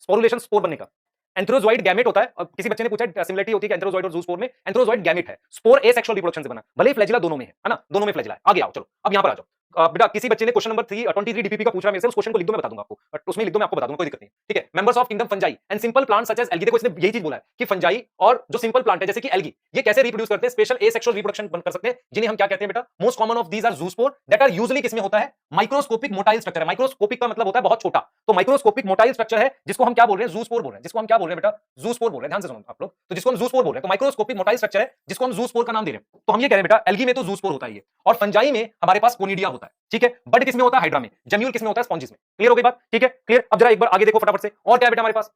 स्पोरुलेशन स्पोर बनने का। एंथ्रोजोइड गैमेट होता है, और किसी बच्चे ने पूछा सिमिलरिटी होती है कि एंथ्रोजोइड और जूस्पोर में, एंथ्रोजोइड गैमेट है। स्पोर एसेक्सुअल रिप्रोडक्शन से बना, भले ही फ्लैजिला दोनों में है ना, दोनों में फ्लैजिला है। आगे आओ, चलो अब यहां पर आ जाओ। बेटा किसी बच्चे ने क्वेश्चन नंबर 23 डीपीपी का पूछा मेरे से, उस क्वेश्चन को लिख दो, मैं बता दूंगा आपको, बट उसमें लिख दो, मैं आपको बता दूंगा, कोई दिक्कत नहीं, ठीक है। Members of kingdom fungi and simple plant such as algae. देखो इसने यही चीज बोला है कि फंजाई और जो सिंपल प्लांट है जैसे कि एल्गी, ये कैसे रिप्रोड्यूस करते हैं, स्पेशल एसेक्सुअल रिप्रोडक्शन कर सकते हैं, जिन्हें हम क्या कहते हैं बेटा, most common of these are zoospore that are usually किसमें होता है, माइक्रोस्कोपिक मोटाइल स्ट्रक्चर है। माइक्रोस्कोपिक का मतलब होता है बहुत छोटा, तो माइक्रोस्कोपिक मोटाइल स्ट्रक्चर है जिसको हम क्या बोल रहे हैं, जूस्पोर बोल रहे हैं, जिसको हम क्या बोल रहे हैं बेटा, जूस्पोर बोल रहे हैं। ध्यान से सुनो आप लोग, तो जिसको हम जूस्पोर बोल रहे हैं, तो माइक्रोस्कोपिक मोटाइल स्ट्रक्चर है जिसको हम जूस्पोर का नाम दे रहे हैं। तो हम ये कह रहे हैं बेटा एल्गी में तो जूस्पोर होता है ये, और फंजाई में हमारे पास कोनिडिया होता है, ठीक है। बड किसमें होता है, हाइड्रा में। जेम्यूल किसमें होता है, स्पॉन्जिस में। क्लियर हो गई बात, ठीक है, क्लियर। अब जरा एक बार आगे देखो फटाफट से, और क्या है बेटा हमारे पास,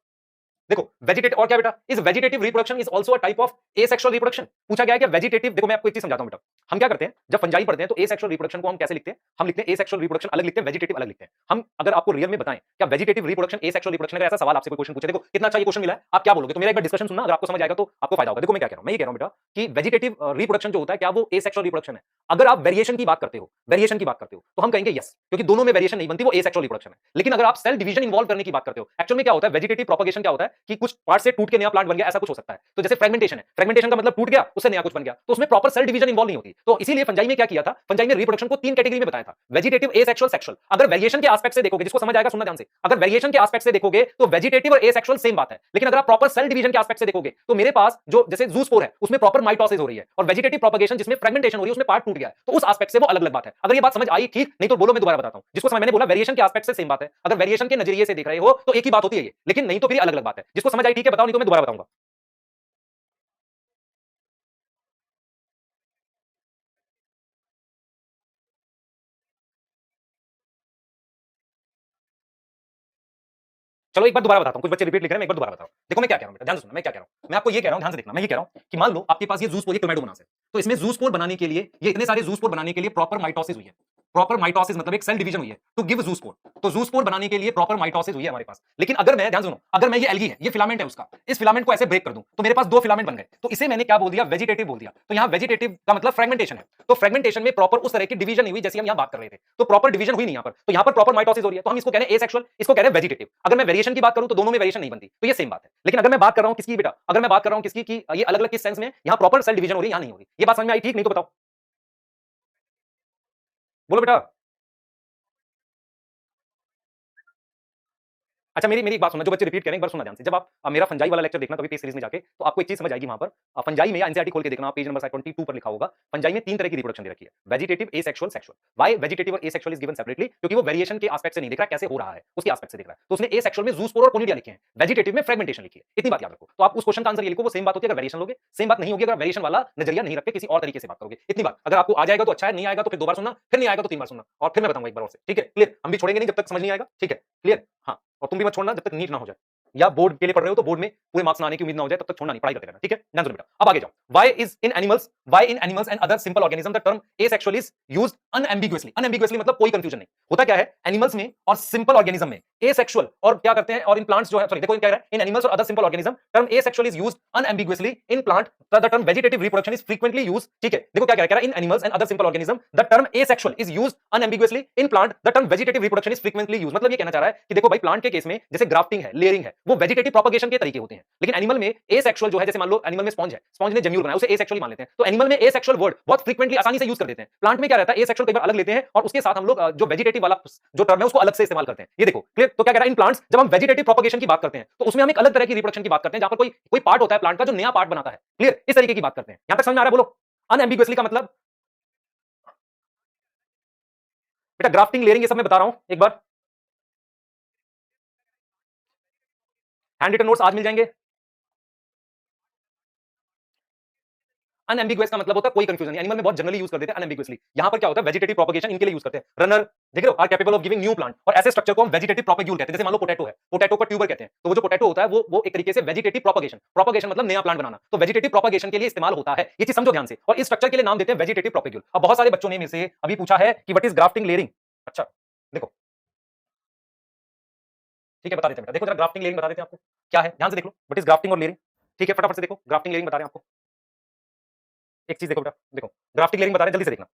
देखो वेजिटेटिव, और क्या बेटा, is vegetative reproduction is also a type of asexual reproduction. पूछा गया है कि वेजिटेटिव, देखो मैं आपको एक चीज समझाता हूं बेटा। हम क्या करते हैं जब फंजाई पढ़ते हैं तो एसेक्सुअल रिप्रोडक्शन को हम कैसे लिखते हैं, हम लिखते हैं एसेक्सुअल रिप्रोडक्शन अलग लिखते हैं, वेजिटेटिव अलग लिखते हैं। हम अगर आपको रियल में बताएं क्या वेजिटेटिव रिप्रोडक्शन एसेक्सुअल रिप्रोडक्शन, अगर ऐसा सवाल आपसे कोई क्वेश्चन पूछे, देखो कितना अच्छा ये क्वेश्चन मिला है, आप क्या बोलोगे, तो मेरा एक बार डिस्कशन सुनना, अगर आपको समझ आएगा तो आपको फायदा होगा। देखो मैं क्या कह रहा हूं, मैं ये कह रहा हूं बेटा कि वेजिटेटिव रिप्रोडक्शन जो होता है क्या वो एसेक्सुअल रिप्रोडक्शन है। अगर आप वेरिएशन की बात करते हो, वेरिएशन की बात करते हो तो हम कहेंगे यस, क्योंकि दोनों में वेरिएशन नहीं बनती, वो एसेक्सुअल रिप्रोडक्शन है। लेकिन अगर आप सेल डिवीजन इन्वॉल्व करने की बात करते हो, एक्चुअल में क्या होता है, वेजिटेटिव प्रोपगेशन क्या होता है कि कुछ पार्ट से टूट के नया प्लांट बन गया, ऐसा कुछ हो सकता है। तो जैसे फ्रेगमेंटेशन है, फ्रेगमेंटेशन का मतलब टूट गया उससे नया कुछ बन गया, तो उसमें प्रॉपर सेल डिवीजन इन्वॉल्व नहीं होती। तो इसीलिए फंजाई में क्या किया था, फंजाई में रिप्रोडक्शन को 3 कैटेगरी में बताया था, वेजिटेटिव, एसेक्सुअल, सेक्सुअल। अगर वेरिएशन के एस्पेक्ट से देखोगे, जिसको समझ आएगा सुनना ध्यान से, अगर वेरिएशन के एस्पेक्ट से देखोगे तो वेजिटेटिव और एसेक्सुअल सेम बात है। लेकिन अगर आप प्रॉपर सेल डिवीजन के एस्पेक्ट से देखोगे तो मेरे पास जो जैसे जूस्पोर है उसमें प्रॉपर माइटोसिस हो रही है, और वेजिटेटिव प्रोपगेशन जिसमें फ्रेगमेंटेशन हो रही है उसमें पार्ट टूट गया है, तो उस एस्पेक्ट से वो अलग अलग बात है। अगर ये बात समझ आई ठीक, नहीं तो बोलो मैं दोबारा बताता हूं। जिसको समझ, मैंने बोला वेरिएशन के एस्पेक्ट से सेम बात है, अगर वेरिएशन के नजरिए से देख रहे हो तो एक ही बात होती है ये, लेकिन नहीं तो फिर अलग अलग बात है। जिसको समझ आई ठीक है बताओ, नहीं तो मैं दोबारा बताऊंगा। चलो एक बार दोबारा बताता हूं, कुछ बच्चे रिपीट लिख रहे हैं, मैं एक बार दोबारा बताऊं। देखो मैं क्या कह रहा हूं बेटा, ध्यान से सुनना, मैं क्या कह रहा हूं, मैं आपको ये कह रहा हूं, ध्यान से देखना, मैं ये कह रहा हूं कि मान लो आपके पास ये जूस पोर, ये क्रोमैटोमोनास है, तो इसमें जूस पोर बनाने के लिए, ये इतने सारे जूस पोर बनाने के लिए प्रॉपर माइटोसिस हुई है, प्रॉपर माइटोसिस मतलब एक सेल डिवीजन हुई है टू गिव जूस्पोर। तो जूस्पोर बनाने के लिए प्रॉपर माइटोसिस हुई है हमारे पास। लेकिन अगर मैं, ध्यान सुनो, अगर मैं ये एल्गी है, ये फिलामेंट है उसका, इस फिलामेंट को ऐसे ब्रेक कर दूं तो मेरे पास दो फिलामेंट बन गए, तो इसे मैंने क्या बोल दिया, वेजिटेटिव बोल दिया। तो यहां वेजिटेटिव का मतलब फ्रेगमेंटेशन है। तो फ्रेगमेंटेशन में प्रॉपर उस तरह की डिवीजन नहीं हुई जैसे हम यहां बात कर रहे थे। तो प्रॉपर डिवीजन हुई नहीं यहां पर, तो यहां पर प्रॉपर माइटोसिस हो रही है। तो हम इसको कह रहे हैं एसेक्सुअल, इसको कह रहे हैं वेजिटेटिव। अगर मैं वेरिएशन की बात करूं तो दोनों में वेरिएशन नहीं बनती, तो ये सेम बात है। लेकिन अगर मैं बात कर रहा हूं किसकी बेटा, अगर मैं बात कर रहा हूं किसकी कि ये अलग अलग किस सेंस में, यहां प्रॉपर सेल डिवीजन हो रही है, यहां नहीं हो रही। ये बात समझ में आई? ठीक नहीं तो बताओ, बोलो बेटा। अच्छा, मेरी मेरी एक बात सुनना, जो बच्चे रिपीट करें एक बार सुनना ध्यान से। जब आप मेरा फंजाई वाला लेक्चर देखना कभी पेज सीरीज में जाके, तो आपको एक चीज समझ आएगी वहां पर। फंजाई में या एनसीईआरटी खोल के देखना, पेज नंबर 22 पर लिखा होगा। फंजाई में तीन तरह की रिप्रोडक्शन दे रखी है, vegetative, asexual, sexual. Why vegetative और एसेक्सुअल इज गिवन सेपरेटली? क्योंकि वो वेरिएशन के एस्पेक्ट से नहीं देख रहा कैसे हो रहा है, उसके एस्पेक्ट से देख रहा है। तो उसने एसेक्सुअल में जूस्पोर और कोनिडिया लिखे हैं, वेजिटेटिव में फ्रेगमेंटेशन लिखी है। इतनी बात याद रखो। तो आप उस क्वेश्चन का आंसर ये लिखो, वो सेम बात होती है अगर वेरिएशन लोगे, सेम बात नहीं होगी अगर वेरिएशन वाला नजरिया नहीं रख के किसी और तरीके से बात करोगे। इतनी बात अगर आपको आ जाएगा तो अच्छा है, नहीं आएगा तो फिर दो बार सुनना, फिर नहीं आएगा तो तीन बार सुनना, और फिर मैं बताऊंगा एक बार और से। ठीक है, क्लियर? हम भी छोड़ेंगे नहीं जब तक समझ नहीं आएगा। ठीक है, क्लियर? हाँ, और तुम भी मत छोड़ना जब तक नीट ना हो जाए, या बोर्ड के लिए पढ़ रहे हो तो बोर्ड में पूरे मार्क्स ना आने की उम्मीद ना हो जाए, तब तक छोड़ना नहीं, पढ़ाई करते रहना। ठीक है, ध्यान सुनो बेटा। अब आगे जाओ। Why in animals and other simple organism the term asexual is used unambiguously? Unambiguously मतलब कोई कंफ्यूजन नहीं होता। क्या है, एनिमल्स में और सिंपल ऑर्गेनिज्म में एसेक्सुअल, और क्या करते हैं, और इन प्लांट्स जो है, सॉरी देखो क्या है, इन एनिमल्स और other simple organism term asexual is used unambiguously. In plant the term vegetative reproduction is frequently used. ठीक है, देखो क्या कह रहा है, in animals and other simple organism the term asexual is used unambiguously. In plant the term vegetative reproduction is frequently used. मतलब ये कहना चाह रहा है कि देखो भाई, प्लांट के केस में जैसे ग्राफ्टिंग है, लेयरिंग है, वो वेजिटेटिव प्रोपगेशन के तरीके होते हैं। लेकिन एनिमल में एसेक्सुअल जो है, जैसे मान लो एनिमल में स्पॉन्ज है, स्पॉन्ज ने जम्यूल बनाया, उसे एसेक्सुअल मान लेते हैं। तो एनिमल में एसेक्सुअल वर्ड बहुत फ्रीक्वेंटली आसानी से यूज कर देते हैं। प्लांट में क्या रहता है, एसेक्सुअल कई बार अलग लेते हैं और उसके साथ हम लोग जो वेजिटेटिव वाला जो टर्म है उसको अलग से इस्तेमाल करते हैं। ये देखो क्लियर? तो क्या कह रहा है, इन प्लांट्स जब हम वेजिटेटिव प्रोपगेशन की बात करते हैं तो उसमें हम एक अलग तरह की रिप्रोडक्शन की बात करते हैं, जहां पर कोई कोई पार्ट होता है प्लांट का जो नया पार्ट बनाता है। क्लियर? इस तरीके की बात करते हैं। यहां तक समझ में आ रहा है? बोलो। अनएम्बिगुअसली का मतलब बेटा ग्राफ्टिंग, लेयरिंग, ये सब मैं बता रहा हूं एक बार। हैंड रिटन नोट्स आज मिल जाएंगे। अनएम्बिगुअस का मतलब होता है कोई कंफ्यूजन नहीं। एनिमल में बहुत जनरली यूज कर देते हैं अनएम्बिगुअसली। यहां पर क्या होता है, वेजिटेटिव प्रोपगेशन इनके लिए यूज करते हैं। रनर देख रहे हो, are capable of giving new plant, और ऐसे स्ट्रक्चर को हम वेजिटेटिव प्रोपग्यूल कहते हैं। जैसे मान लो पोटैटो है, पोटैटो का ट्यूबर कहते हैं, तो वो जो पोटैटो होता है वो एक तरीके से वेजिटेटिव प्रोपगेशन, प्रोपगेशन मतलब नया प्लांट बनाना, तो वेजिटेटिव प्रोपगेशन के लिए इस्तेमाल होता है। ये चीज समझो ध्यान से, और इस स्ट्रक्चर के लिए नाम देते हैं वेजिटेटिव प्रोपग्यूल। अब बहुत सारे बच्चों ने मेरे से अभी पूछा है कि व्हाट इज ग्राफ्टिंग, लेयरिंग। अच्छा देखो, ठीक है बता देते हैं बेटा। देखो जरा ग्राफ्टिंग, लेयरिंग बता देते हैं आपको क्या है, ध्यान से देख लो। व्हाट इज ग्राफ्टिंग और लेयरिंग? ठीक है, फटाफट से देखो, ग्राफ्टिंग लेयरिंग बता रहे हैं आपको। एक चीज देखो बेटा, देखो ग्राफ्टिंग लेयरिंग बता रहे हैं, जल्दी से देखना।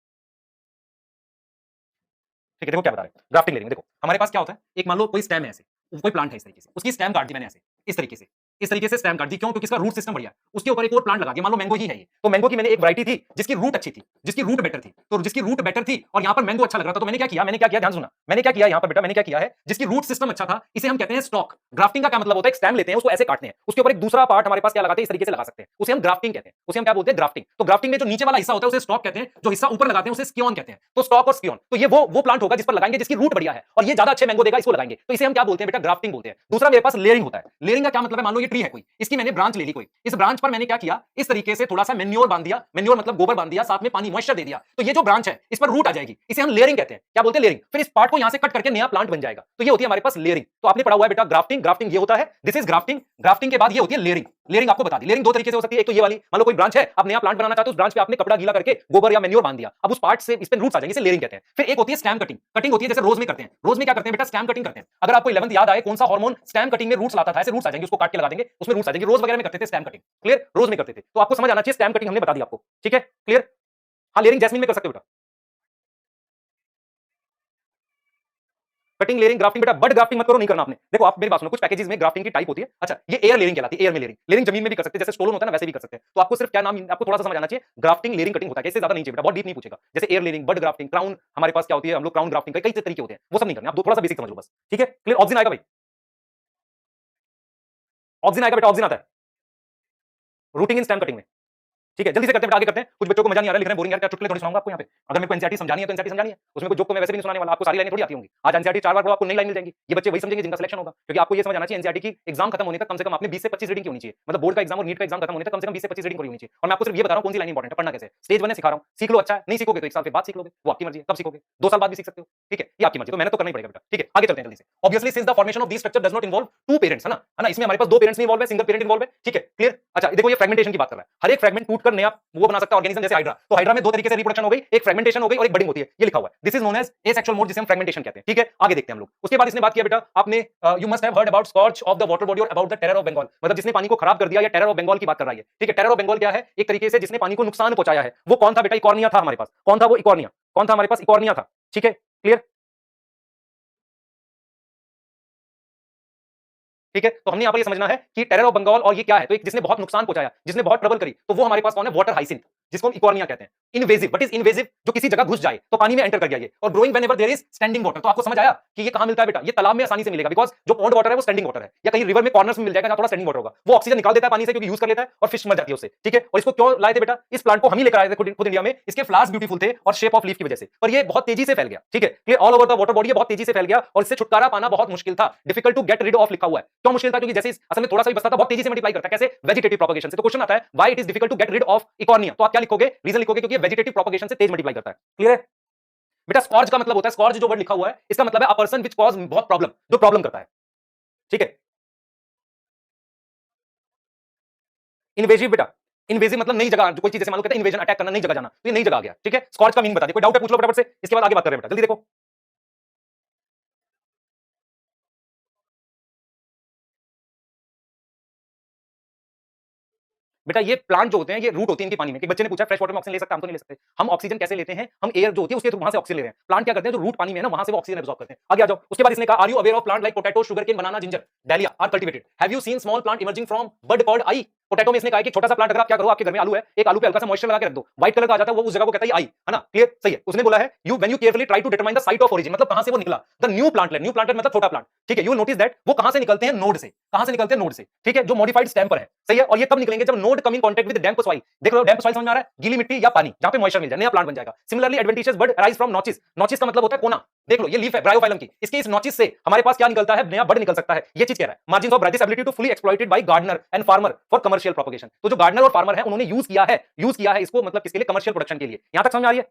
ठीक है, देखो क्या बता रहे हैं ग्राफ्टिंग लेयरिंग। देखो हमारे पास क्या होता है, एक मान लो कोई स्टेम है, ऐसे कोई प्लांट है इस तरीके से, उसकी स्टेम काट दी मैंने ऐसे, इस तरीके से, इस तरीके से स्टेम काट दी। क्यों? क्योंकि इसका रूट सिस्टम बढ़िया है। उसके ऊपर एक और प्लांट लगा दिया, मान लो मैंगो ही है ये, तो मैंगो की मैंने एक वैरायटी थी जिसकी रूट अच्छी थी, जिसकी रूट बेटर थी, तो जिसकी रूट बेटर थी और यहाँ पर मैंगो अच्छा लग रहा था, तो मैंने क्या किया, ध्यान सुना, मैंने क्या किया यहाँ पर बेटा, मैंने क्या किया है, जिसकी रूट सिस्टम अच्छा था, इसे हम कहते हैं स्टॉक। ग्राफ्टिंग का क्या मतलब होता है, एक स्टेम लेते हैं, उसको ऐसे काटते हैं, उसके ऊपर एक दूसरा पार्ट हमारे पास क्या लगाते हैं, इस तरीके से लगा सकते हैं, उसे हम ग्राफ्टिंग कहते हैं। उसे हम क्या बोलते हैं, ग्राफ्टिंग। तो ग्राफ्टिंग में जो नीचे वाला हिस्सा होता है उसे स्टॉक कहते हैं, जो हिस्सा ऊपर लगाते हैं उसे स्कियोन कहते हैं। तो स्टॉक और स्कियोन, तो ये वो प्लांट होगा जिस पर लगाएंगे जिसकी रूट बढ़िया है और ये ज्यादा अच्छे मैंगो देगा, इसको लगाएंगे, तो इसे हम क्या बोलते हैं बेटा, ग्राफ्टिंग बोलते हैं। दूसरा मेरे पास लेयरिंग होता है। लेयरिंग का क्या मतलब है, मान लो ये ट्री है कोई, इसकी मैंने ब्रांच ले ली कोई, इस ब्रांच पर मैंने क्या किया, इस तरीके से थोड़ा सा मेन्योर बांध दिया, मेन्योर मतलब गोबर बांध दिया, साथ में पानी मॉइस्चर दे दिया, तो ये जो ब्रांच है इस पर रूट आ जाएगी, इसे हम लेयरिंग कहते हैं। क्या बोलते हैं, लेयरिंग। फिर इस पार्ट को यहां से कट करके नया प्लांट बन जाएगा, तो ये होती है हमारे पास लेयरिंग। तो आपने पढ़ा हुआ है बेटा ग्राफ्टिंग, ग्राफ्टिंग ये होता है, दिस इज ग्राफ्टिंग। ग्राफ्टिंग के बाद ये होती है लेयरिंग। लेयरिंग आपको बता दी, लेयरिंग दो तरीके से हो सकती है। एक तो ये वाली, मान लो कोई ब्रांच है, आप नया प्लांट बनाना चाहते हो, उस ब्रांच पे आपने कपड़ा गीला करके गोबर या मेन्योर बांध दिया, अब उस पार्ट से इस पे रूट्स आ जाएंगे, इसे लेयरिंग कहते हैं। फिर एक होती है स्टेम कटिंग। कटिंग होती है जैसे रोज में करते हैं। रोज में क्या करते हैं बेटा, स्टेम कटिंग करते हैं। अगर आपको 11th याद आए, कौन सा हार्मोन स्टेम कटिंग में रूट्स लाता था, ऐसे रूट्स आ जाएंगे, उसको काट के लगा देंगे, उसमें रूट्स आ जाएंगे। रोज वगैरह में करते थे स्टेम कटिंग। क्लियर? रोज में करते थे, तो आपको समझ आना चाहिए, स्टेम कटिंग हमने बता दी आपको। ठीक है, क्लियर? हाँ, लेयरिंग जैस्मिन में कर सकते हो बेटा। कटिंग, लेयरिंग, ग्राफ्टिंग बेटा बड ग्राफ्टिंग मत करो, नहीं करना आपने। देखो आप मेरी बात सुनो, कुछ पैकेजेस में ग्राफ्टिंग की टाइप होती है। अच्छा, ये एयर लेयरिंग कहलाती है, एयर में लेयरिंग। लेयरिंग जमीन में भी कर सकते हैं, जैसे स्टोलन होता है ना, वैसे भी कर सकते हैं। तो आपको सिर्फ क्या नाम, आपको थोड़ा सा समझ आना चाहिए, ग्राफ्टिंग, लेयरिंग, कटिंग होता है, इससे ज्यादा नहीं चाहिए बेटा, बहुत डीप नहीं पूछेगा। जैसे एयर लेयरिंग, बड ग्राफ्टिंग, क्राउन हमारे पास क्या होती है, हम लोग क्राउन ग्राफ्टिंग, कई तरीके होते हैं, वो सब नहीं करना। आप थोड़ा सा बेसिक समझ लो बस। ठीक है, क्लियर? ऑक्सीजन आएगा भाई, ऑक्सीजन आएगा बेटा, ऑक्सीजन आता है रूटिंग इन स्टेम कटिंग में। ठीक है, जल्दी से करते हैं बेटा, आगे करते हैं। कुछ बच्चों को मजा नहीं आ रहा, लिख रहे हैं बोरिंग यार, क्या चुटकुले थोड़ी सुनाऊंगा आपको यहाँ पे। अगर मेरे को एनसीईआरटी समझानी है तो एनसीईआरटी समझानी है, उसमें कोई जोक तो मैं वैसे भी नहीं सुनाने वाला, आपको सारी लाइनें थोड़ी आती होंगी। आज एनसीईआरटी 4 बार पढ़ो, आपको नई लाइन मिल जाएगी। ये बच्चे वही समझेंगे जिनका सिलेक्शन होगा, क्योंकि आपको ये समझ आना चाहिए एनसीईआरटी की एग्जाम खत्म होने तक कम से कम आपने 20 से 25 रीडिंग की होनी चाहिए। मतलब बोर्ड का एग्जाम और नीट का एग्जाम खत्म होने तक कम से कम 20 से 25 रीडिंग होनी चाहिए। और मैं आपको सिर्फ ये बता रहा हूं कौन सी लाइन इंपॉर्टेंट है, पढ़ना कैसे है। स्टेज 1 है, सिखा रहा हूं, सीख लो। अच्छा है, नहीं सीखोगे तो 1 साल के बाद सीख लोगे, वो आपकी मर्जी है, कब सीखोगे, 2 साल बाद भी सीख सकते हो। ठीक है, ये आपकी मर्जी, तो मेहनत तो करना ही पड़ेगा बेटा। ठीक है, आगे चलते हैं जल्दी से। Obviously since the formation of this structure does not involve two parents, है ना, इसमें हमारे पास 2 पेरेंट्स नहीं इन्वॉल्व है, सिंगल पेरेंट इन्वॉल्व है। ठीक है, क्लियर? अच्छा देखो, ये फ्रेगमेंटेशन की बात कर रहा है, हर एक फ्रेगमेंट टूट कर नया वो बना सकता है ऑर्गेनिज्म, जैसे हाइड्रा। तो हाइड्रा में दो तरीके से रिप्रोडक्शन हो गई, एक फ्रेगमेंटेशन हो गई और एक बडिंग होती है, ये लिखा हुआ है। This is known as asexual mode, जिसे हम फ्रेगमेंटेशन कहते हैं। ठीक है, आगे देखते हैं हम लोग। उसके बाद इसने बात किया बेटा, आपने you must have heard about scorch of the water body और about the terror of Bengal, मतलब जिसने पानी को खराब कर दिया या टेरर ऑफ बंगाल की बात कर रहा है। ठीक है, टेरर ऑफ बंगाल क्या है? एक तरीके से जिसने पानी को नुकसान पहुंचाया है। वो कौन था बेटा? इकॉर्निया था हमारे पास। कौन था वो? इकॉर्निया। कौन था हमारे पास? इकॉर्निया था। ठीक है, क्लियर? ठीक है, तो हमने यहां पर ये समझना है कि टेरर ऑफ बंगाल और ये क्या है। तो एक जिसने बहुत नुकसान पहुंचाया, जिसने बहुत ट्रबल करी, तो वो हमारे पास कौन है? वाटर हाइसिंथ, जिसको हम इकॉर्निया कहते हैं। Invasive, what is invasive? जो किसी जगह घुस जाए तो पानी में एंटर कर गया ये। और growing whenever there is standing water. तो आपको समझ आया कि ये कहां मिलता है बेटा? ये तालाब में आसानी से मिलेगा, बिकॉज जो पॉन्ड वाटर है वो स्टैंडिंग वाटर है, या कहीं रिवर में कॉर्नर्स में मिल जाएगा जहां थोड़ा स्टैंडिंग वाटर होगा। वो ऑक्सीजन निकाल देता है पानी से, क्योंकि यूज कर लेता है, और फिश मर जाती है उससे। ठीक है, और इसको क्यों लाए थे बेटा? इस प्लांट को हम ही लेकर आए थे खुद इंडिया में। इसके फ्लावर्स ब्यूटीफुल थे और शेप ऑफ लीफ की वजह से, और ये बहुत तेजी से फैल गया। ठीक है, clear? All over the water body ये बहुत तेजी से फैल गया और इससे छुटकारा पाना बहुत मुश्किल था। Difficult to get rid of लिखा हुआ है। क्यों मुश्किल था? क्योंकि जैसे असल में थोड़ा सा भी बसता था, बहुत तेजी से मल्टीप्लाई करता है। कैसे? वेजिटेटिव प्रोपगेशन से। तो क्वेश्चन आता है why it is difficult to get rid of Eichhornia. तो आप क्या लिखोगे? रीजन लिखोगे क्योंकि वेजिटेटिव प्रोपगेशन से तेज मल्टीप्लाई करता है। क्लियर है बेटा? स्कॉर्च का मतलब होता है, स्कॉर्च जो वर्ड लिखा हुआ है इसका मतलब है अ पर्सन विच कॉज बहुत प्रॉब्लम, जो प्रॉब्लम करता है। ठीक है, इन्वेजिव बेटा, इन्वेजिव मतलब नई जगह, कोई चीज जैसे मान लो कहते हैं इन्वेजन, अटैक करना, नई जगह जाना, तो ये नई जगह आ गया। ठीक है, स्कॉर्च का मीनिंग बता दिया। कोई डाउट है पूछ लो फटाफट से, इसके बाद आगे बात कर रहे हैं बेटा, जल्दी देखो। बेटा ये प्लांट जो होते हैं, ये रूट होती है इनकी पानी में। कि बच्चे ने पूछा फ्रेश वाटर में ऑक्सीजन ले सकते हैं? हम तो नहीं ले सकते। हम ऑक्सीजन कैसे लेते हैं? हम एयर जो होती है उसके थ्रू वहां से ऑक्सीजन ले रहे हैं। प्लांट क्या करते हैं? जो रूट पानी में है ना, वहां से वो ऑक्सीजन एब्जॉर्ब करते हैं। आगे आ जाओ। उसके बाद इसने कहा, are you aware of plant like potato, sugar cane, banana, ginger, dahlia are cultivated? Have you seen small plant emerging from bud called eye? Potato में इसने कहा कि छोटा सा प्लांट, अगर आप क्या करो, आपके घर में आलू है, एक आलू पे हल्का सा मॉइस्चर लगा के रख दो, व्हाइट कलर का आ जाता है, वो उस जगह को कहता है आई, है ना? क्लियर? सही है। उसने बोला है you when you carefully try to determine the site of origin, मतलब कहां से वो निकला। The new plantlet, new plantlet मतलब छोटा प्लांट। ठीक है, यू नोटिस दैट वो कहां से निकलते हैं? नोड से। कहां से निकलते हैं? नोड से। ठीक है, जो मॉडिफाइड स्टेम पर है। सही है, और ये कब निकलेंगे? जब node come in contact with damp soil. देख लो, डैम्प सॉइल समझ में आ रहा है? गीली मिट्टी या पानी जहां पे मॉइस्चर मिल जाए, नया प्लांट बन जाएगा। Similarly adventitious bud arise from notches. Notches का मतलब होता है कोना। देख लो, ये लीफ है ब्रायोफाइलम की, इसके इस नॉचेस से हमारे पास क्या निकलता है? नया बड निकल सकता है। ये चीज कह रहा है। Margin of branches ability to fully exploited by gardener and farmer for commercial propagation. तो जो गार्डनर और फार्मर है उन्होंने यूज किया है इसको, मतलब किसके लिए? कमर्शियल प्रोडक्शन के लिए। यहां तक समझ में आ रही है?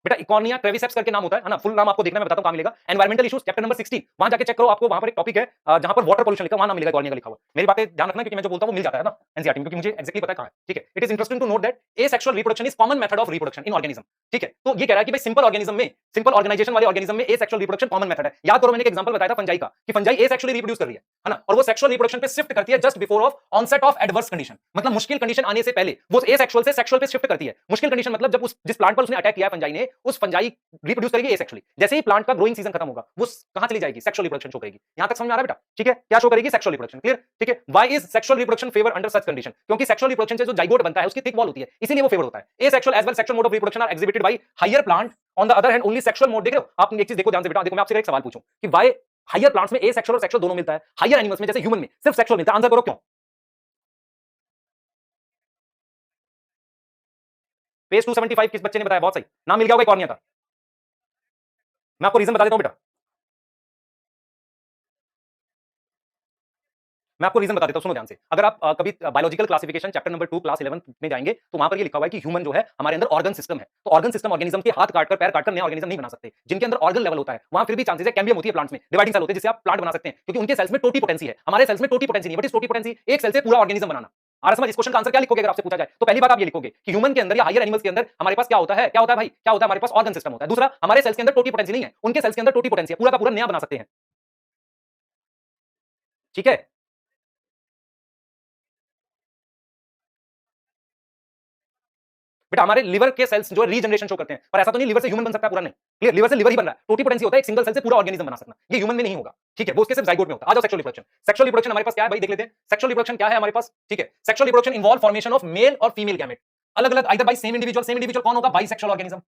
बेटा इकोनिया ट्रेविसेप्स करके नाम होता है ना? फुल नाम आपको देखना, मैं बताता हूं कहां मिलेगा। एनवायरमेंटल इश्यूज चैप्टर नंबर 60, वहां जाके चेक करो, आपको वहां पर एक टॉपिक है जहां पर वाटर पोल्यूशन लिखा, वहां नाम मिलेगा इकोनिया का लिखा हुआ। मेरी बातें ध्यान रखना, क्योंकि मैं जो बोलता हूं वो मिल जाता है ना एनसीईआरटी में, क्योंकि मुझे एक्जेक्टली पता है कहां है। ठीक है, it is interesting to note that asexual reproduction is common method of reproduction in organism. ठीक है, तो ये कह रहा है कि भाई सिंपल ऑर्गेनिज्म में, सिंपल ऑर्गेनाइजेशन वाले ऑर्गेनिज्म में एसेक्सुअल रिप्रोडक्शन कॉमन मेथड है। याद करो, मैंने एक एग्जांपल बताया था फंजाई का, कि फंजाई एसेक्सुअली रिप्रोड्यूस कर रही है ना, और वो सेक्सुअल रिप्रोडक्शन पे शिफ्ट करती है just before of onset of adverse condition. मतलब मुश्किल कंडीशन आने से पहले वो एसेक्सुअल से सेक्सुअल पे शिफ्ट करती है। मुश्किल कंडीशन मतलब जब उस जिस प्लांट पर उसने अटैक किया फंजाई ने, उस फंजाई रिप्रोड्यूस करेगी एसेक्सुअली। जैसे ही प्लांट का ग्रोइंग सीजन खत्म होगा, वो कहां चली जाएगी? सेक्सुअल रिप्रोडक्शन शो करेगी। यहां तक समझ में आ रहा है बेटा? ठीक है, क्या शो करेगी? Sexual reproduction. क्लियर? ठीक है, why is sexual reproduction favour under such condition? क्योंकि सेक्सुअल रिप्रोडक्शन से जो जाइगोट बनता है उसकी थिक वॉल होती है, इसीलिए वो फेवर होता है। Asexual as well sexual mode of reproduction are exhibited by higher plant, on the other hand only sexual mode. देख रहे हो आप? एक चीज देखो ध्यान से बेटा, देखो मैं आपसे एक सवाल पूछूं कि व्हाई हायर प्लांट्स में एसेक्सुअल और सेक्सुअल दोनों मिलता है, हायर एनिमल्स में जैसे ह्यूमन में सिर्फ सेक्सुअल मिलता है? आंसर करो क्यों? पेज 275 किस बच्चे ने बताया? बहुत सही, नाम मिल गया होगा कॉर्निया का। मैं आपको रीजन बता देता हूं बेटा, मैं आपको रीजन बता देता हूं, सुनो ध्यान से। अगर आप कभी biological classification chapter number 2 class 11 में जाएंगे, तो वहां पर ये लिखा हुआ है कि ह्यूमन जो है हमारे अंदर ऑर्गन सिस्टम है। तो ऑर्गन सिस्टम ऑर्गेनिज्म के हाथ काटकर, पैर काटकर नया ऑर्गेनिज्म नहीं बना सकते। जिनके अंदर ऑर्गन लेवल होता है वहां फिर भी चांसेस है, कैम्बियम होती है प्लांट्स में, डिवाइडिंग सेल होते हैं जिससे आप प्लांट बना सकते हैं, क्योंकि उनके सेल्स में टोटी पोटेंसी है। हमारे सेल्स में टोटी पोटेंसी नहीं। बट इस टोटी पोटेंसी एक सेल से पूरा ऑर्गेनिज्म बनाना। आ रहा समझ? इस क्वेश्चन का आंसर क्या लिखोगे अगर आपसे पूछा जाए? तो पहली बात आप ये लिखोगे कि ह्यूमन के अंदर या हायर एनिमल्स के अंदर हमारे पास क्या होता है? क्या होता है भाई? क्या होता है? हमारे पास ऑर्गन सिस्टम होता है। दूसरा, हमारे सेल्स के अंदर टोटी पोटेंसी नहीं है, उनके सेल्स के अंदर टोटी पोटेंसी है, पूरा का पूरा नया बना सकते हैं। ठीक है, बेटा हमारे लिवर के सेल्स जो रीजनरेशन शो करते हैं, पर ऐसा तो नहीं लिवर से ह्यूमन बन सकता है पूरा, नहीं। क्लियर? लिवर से लिवर ही बन रहा है। टोटी पोटेंसी होता है एक सिंगल सेल से पूरा ऑर्गेनिज्म बना सकना, ये ह्यूमन में नहीं होगा। ठीक है, वो उसके सिर्फ जाइगोट में होता है। आ जाओ सेक्सुअल रिप्रोडक्शन। सेक्सुअल रिप्रोडक्शन हमारे पास क्या है भाई? देख लेते हैं सेक्सुअल रिप्रोडक्शन क्या है हमारे पास। ठीक है, sexual reproduction involve formation of male और फीमेल गैमेट, अलग अलग, either bye same individual. Same individual कौन होगा? Bisexual organism.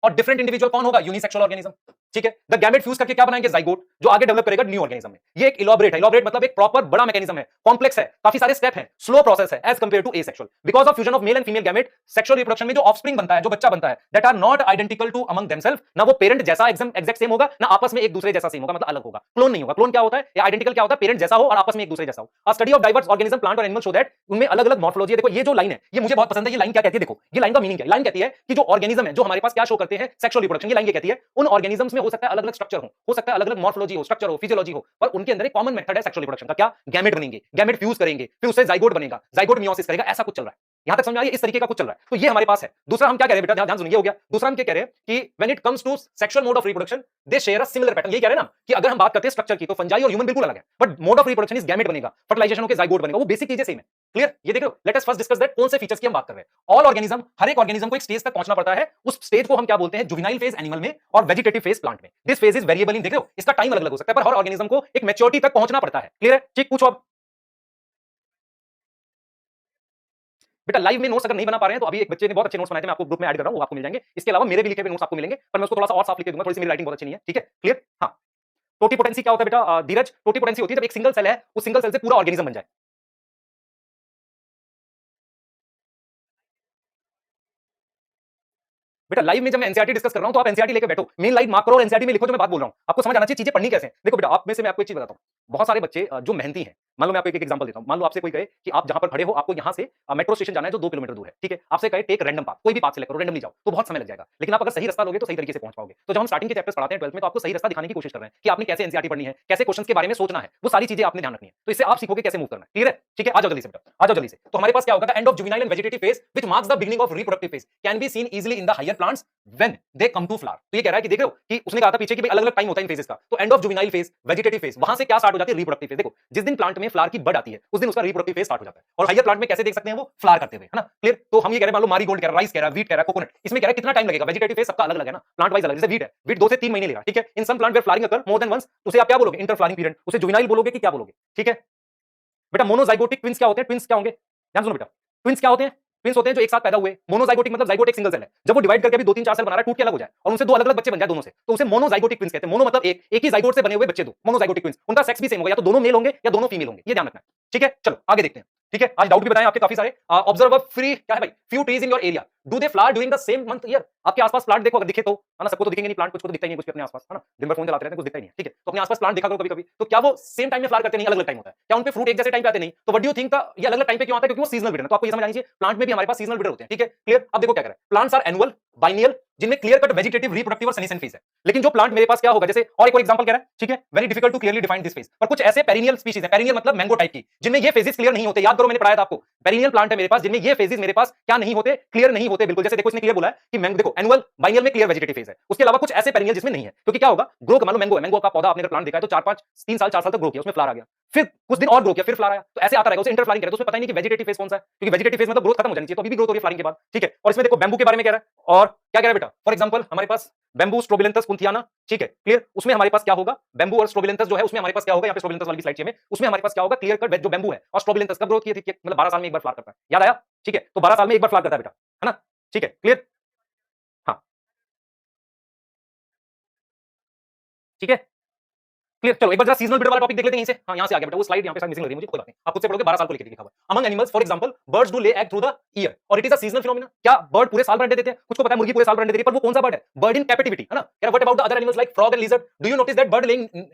और डिफरेंट इंडिविजुअल कौन होगा? Unisexual organism. ठीक है, द गैमेट फ्यूज करके क्या बनाएंगे? जाइगोट, जो आगे डेवलप करेगा न्यू ऑर्गेनिज्म में। ये एक इलॉबरेट है। इलॉबरेट मतलब एक प्रॉपर बड़ा मैकेनिज्म है, कॉम्प्लेक्स है, काफी सारे स्टेप हैं, स्लो प्रोसेस है as compare to asexual. Because of fusion of male and female gamete, sexual reproduction में जो ऑफस्प्रिंग बनता है, जो बच्चा बनता है, that are not identical to among themselves. ना वो पेरेंट जैसा एग्जैक्ट सेम होगा, ना आपस में एक दूसरे जैसा सेम होगा, मतलब अलग होगा। क्लोन नहीं होगा। क्लोन क्या होता है? या आइडेंटिकल क्या होता है? पेरेंट जैसा हो और आपस में एक दूसरे जैसा हो। अ study of diverse organism plant और एनिमल शो दैट उनमें अलग अलग मॉर्फोलॉजी है। देखो ये जो लाइन है, ये मुझे बहुत पसंद है। ये लाइन क्या कहती है? देखो ये लाइन का मीनिंग क्या है? लाइन कहती है कि जो ऑर्गेनिज्म है, जो हमारे पास क्या शो करते हैं? Sexual reproduction. ये लाइन ये कहती है उन ऑर्गेनिजम्स में हो सकता है अलग अलग स्ट्रक्चर हो सकता है अलग अलग मॉर्फोलॉजी हो, स्ट्रक्चर हो, फिजियोलॉजी हो, पर उनके अंदर एक कॉमन मेथड है सेक्सुअल रिप्रोडक्शन का। क्या? गैमेट बनेंगे, गैमेट फ्यूज करेंगे, फिर उससे जाइगोट बनेगा, जाइगोट मियोसिस करेगा, ऐसा कुछ चल रहा है। यहां तक समझ आई? इस तरीके का कुछ चल रहा है। तो ये हमारे पास है। दूसरा हम क्या कह रहे हैं बेटा, ध्यान सुनिए, हो गया। दूसरा हम क्या कह रहे हैं कि when it comes to sexual mode of reproduction they share a similar pattern. ये कह रहे हैं ना कि अगर हम बात करते हैं स्ट्रक्चर की तो फंजाई और ह्यूमन बिल्कुल अलग है, but mode of reproduction is gamete बनेगा, फर्टिलाइजेशन होकर जाइगोट बनेगा, वो बेसिक चीजें सेम है। क्लियर? ये देखो, let us first discuss that कौन से फीचर्स की हम बात कर रहे हैं। ऑल ऑर्गेनिज्म, हर एक ऑर्गेनिज्म को एक स्टेज तक पहुंचना पड़ता है। उस स्टेज को हम क्या बोलते हैं? जुवेनाइल फेज एनिमल में और वेजिटेटिव फेज प्लांट में। This phase is variable in, देख रहे हो, इसका टाइम अलग अलग हो सकता है, पर हर ऑर्गेनिज्म को एक मैच्योरिटी तक पहुंचना पड़ता है। क्लियर है? ठीक, पूछो अब बेटा। लाइव में नोट्स अगर नहीं बना पा रहे हैं तो अभी एक बच्चे ने बहुत अच्छे नोट्स बनाए थे, मैं आपको ग्रुप में ऐड कर रहा हूं, वो आपको मिल जाएंगे। इसके अलावा मेरे भी लिखे हुए नोट्स आपको मिलेंगे, पर मैं उसको थोड़ा सा और साफ लिख के दूंगा, थोड़ी सी मेरी राइटिंग बहुत अच्छी नहीं है। ठीक है? क्लियर? हाँ। टोटीपोटेंसी क्या होता है बेटा? धीरज, टोटीपोटेंसी होती है जब एक सिंगल सेल है, उस सिंगल सेल से पूरा ऑर्गेनिज्म बन जाए। बेटा लाइव में जब मैं एनसीईआरटी डिस्कस कर रहा हूं तो आप एनसीईआरटी लेके बैठो, मेन लाइव मार्क करो और एनसीईआरटी में लिखो जो मैं बात बोल रहा हूं। आपको समझ आना चाहिए चीजें पढ़नी कैसे हैं। देखो बेटा, आप में से मैं आपको एक चीज बताता हूं, बहुत सारे बच्चे जो मेहनती हैं, मान लो मैं आपको एक एग्जांपल देता हूं। मान लो आपसे कोई कहे कि आप जहां पर खड़े हो, आपको यहां से मेट्रो स्टेशन जाना है जो 2 किलोमीटर दूर है, ठीक है? आपसे कहे टेक रैंडम पाथ, कोई भी पाथ सेलेक्ट करो, रैंडमली जाओ, तो बहुत समय लग जाएगा। लेकिन आप अगर सही रास्ता लोगे तो सही तरीके से पहुंच पाओगे। तो जब हम स्टार्टिंग के चैप्टर्स पढ़ाते हैं 12th में, तो आपको सही रास्ता दिखाने की कोशिश कर रहे हैं कि आपने कैसे एनसीईआरटी पढ़नी है, कैसे क्वेश्चंस के बारे में सोचना है, वो सारी चीजें आपने ध्यान रखनी है। तो इससे आप सीखोगे कैसे मूव करना है। क्लियर है? ठीक है, आ जाओ जल्दी से बेटा, आ जाओ जल्दी से। तो हमारे पास क्या होगा? The end of juvenile and vegetative phase which marks the beginning of reproductive phase can be seen easily in the higher plants when they come to flower. तो ये कह रहा है कि देख रहे हो कि उसने कहा था पीछे कि भाई अलग अलग टाइम होता है इन फेजेस का। तो and of juvenile phase, vegetative phase, वहां से क्या स्टार्ट हो जाती है? Reproductive phase. देखो, जिस दिन प्लांट में फ्लावर की बड आती है उस दिन उसका रिप्रोडक्टिव फेज स्टार्ट हो जाता है। और हायर प्लांट में कैसे देख सकते हैं? वो फ्लावर करते हुए, है ना? क्लियर? तो हम ये कह रहे हैं, मान लो मारीगोल्ड कह रहा है, राइस कह रहा है, व्हीट कह रहा है, कोकोनट, इसमें कह रहा है कितना टाइम लगेगा? वेजिटेटिव फेज सबका अलग अलग है ना, प्लांट वाइज अलग। जैसे व्हीट है, व्हीट 2 से 3 महीने लेगा, ठीक है? In some plant where flowering occur more than once, उसे आप क्या बोलोगे? Inter flowering period. उसे जुवेनाइल बोलोगे कि क्या बोलोगे? ठीक है बेटा। मोनोजाइगोटिक ट्विंस क्या होते हैं? ट्विंस क्या होंगे? ध्यान सुनो बेटा, ट्विंस क्या होते हैं? ट्विंस होते हैं जो एक साथ पैदा हुए। मोनोजाइगोटिक मतलब जाइगोट एक सिंगल सेल है, जब वो डिवाइड करके भी 2 3 4 सेल बना रहा है, टूट के अलग हो जाए और उनसे 2 अलग अलग बच्चे बन जाए दोनों से, तो उसे मोनोजाइगोटिक ट्विंस कहते हैं। मोनो मतलब एक ही जाइगोट से बने हुए बच्चे दो, मोनोजाइगोटिक ट्विंस। उनका सेक्स भी सेम होगा, या तो दोनों मेल होंगे या दोनों फीमेल होंगे, ये ध्यान रखना है। ठीक है, चलो आगे देखते हैं। ठीक है, आज डाउट भी बताएं आपके काफी सारे। ऑब्जर्व फ्री क्या है भाई? Few trees in your area, do they flower during the same month year? आपके आसपास प्लांट देखो, अगर दिखे तो, है ना? सबको तो दिखेंगे नहीं प्लांट, कुछ को तो दिखता ही नहीं, कुछ भी अपने आसपास, है ना? दिन भर फोन चलाते रहते हैं, कुछ दिखता ही नहीं है। ठीक है, तो अपने आसपास प्लांट देखा करो कभी कभी। तो क्या वो सेम टाइम में फ्लावर करते नहीं? अलग अलग टाइम होता है। क्या उन पे फ्रूट एक जैसे टाइम पे आते नहीं? तो व्हाट डू यू थिंक ये अलग अलग टाइम पे क्यों आता है? क्योंकि वो सीजनल ब्रीडर है। तो आपको ये समझ आनी चाहिए, प्लांट में भी हमारे पास सीजनल ब्रीडर होते हैं। ठीक है, क्लियर? अब देखो क्या कर रहा है, प्लांट्स आर एनुअल, बाइनियल, जिनमें क्लियर कट वेजिटेटिव, रिप्रोडक्टिव और सेनेसेंट फेज है। लेकिन जो प्लांट मेरे पास क्या होगा, जैसे और एक और एग्जांपल कह रहा है, ठीक है, very difficult to clearly define this phase. पर कुछ ऐसे पेरिनियल स्पीशीज है, पेरिनियल मतलब मैंगो टाइप की, जिनमें ये फेजेस क्लियर नहीं होते। याद करो, मैंने पढ़ाया था आपको, पेरिनियल प्लांट है मेरे पास जिनमें ये फेजेस मेरे पास क्या नहीं होते? क्लियर नहीं होते बिल्कुल। जैसे देखो, इसने क्लियर बोला है कि मैंगो, देखो एनुअल बाइनियल में क्लियर वेजिटेटिव फेज है, उसके अलावा कुछ ऐसे पेरिनियल जिसमें नहीं है। क्योंकि क्या होगा, ग्रो, मान लो मैंगो है, मैंगो का पौधा आपने अगर प्लांट देखा है तो 4 5 3 साल 4 साल तक ग्रो किया, उसमें फ्लावर आ गया, फिर कुछ दिन और ग्रो किया, फिर फ्लावर आया, तो ऐसे आता रहेगा। उसे इंटर फ्लावरिंग कह रहे हैं। तो उसमें पता ही नहीं कि वेजिटेटिव फेज कौन सा है, क्योंकि वेजिटेटिव फेज मतलब ग्रोथ खत्म हो जानी चाहिए, तो अभी भी ग्रोथ हो रही है फ्लावरिंग के बाद। ठीक है, और इसमें देखो बैम्बू के बारे में कह रहा है, और क्या कह रहा है बेटा? फॉर एग्जांपल हमारे पास बैम्बू स्ट्रोबिलेंथस कुंथियाना, ठीक है, क्लियर? उसमें हमारे पास क्या होगा? बैम्बू और स्ट्रोबिलेंथस जो है, उसमें हमारे पास क्या होगा? यहाँ पे स्ट्रोबिलेंथस वाली स्लाइड चाहिए, उसमें हमारे पास क्या होगा? क्लियर कट जो बैम्बू है और स्ट्रोबिलेंथस कब ग्रोथ की थी? मतलब 12 साल में एक बार फ्लावर करता है, याद आया? ठीक है, तो 12 साल में एक बार फ्लावर करता है बेटा, है ना? ठीक है, क्लियर? हाँ, ठीक है, क्लियर? चलो एक बार जरा सीजनल ब्रीडर वाला टॉपिक देख लेते हैं यहीं से। हाँ, यहाँ से आ गया बेटा, वो स्लाइड यहाँ पे शायद मिसिंग लग रही है मुझे, कोई बात नहीं, आप खुद से पढ़ोगे, 12 साल को लेके लिखा हुआ है। Among animals for example birds do lay egg through the year और it is a seasonal phenomena. क्या बर्ड पूरे साल भर अंडे देते हैं? कुछ को पता है मुर्गी पूरे साल भर अंडे देती है, पर वो कौन सा बर्ड है? बर्ड इन कैपिटिविटी, है ना? क्या what about the other animals like frog and lizard? Do you notice that bird laying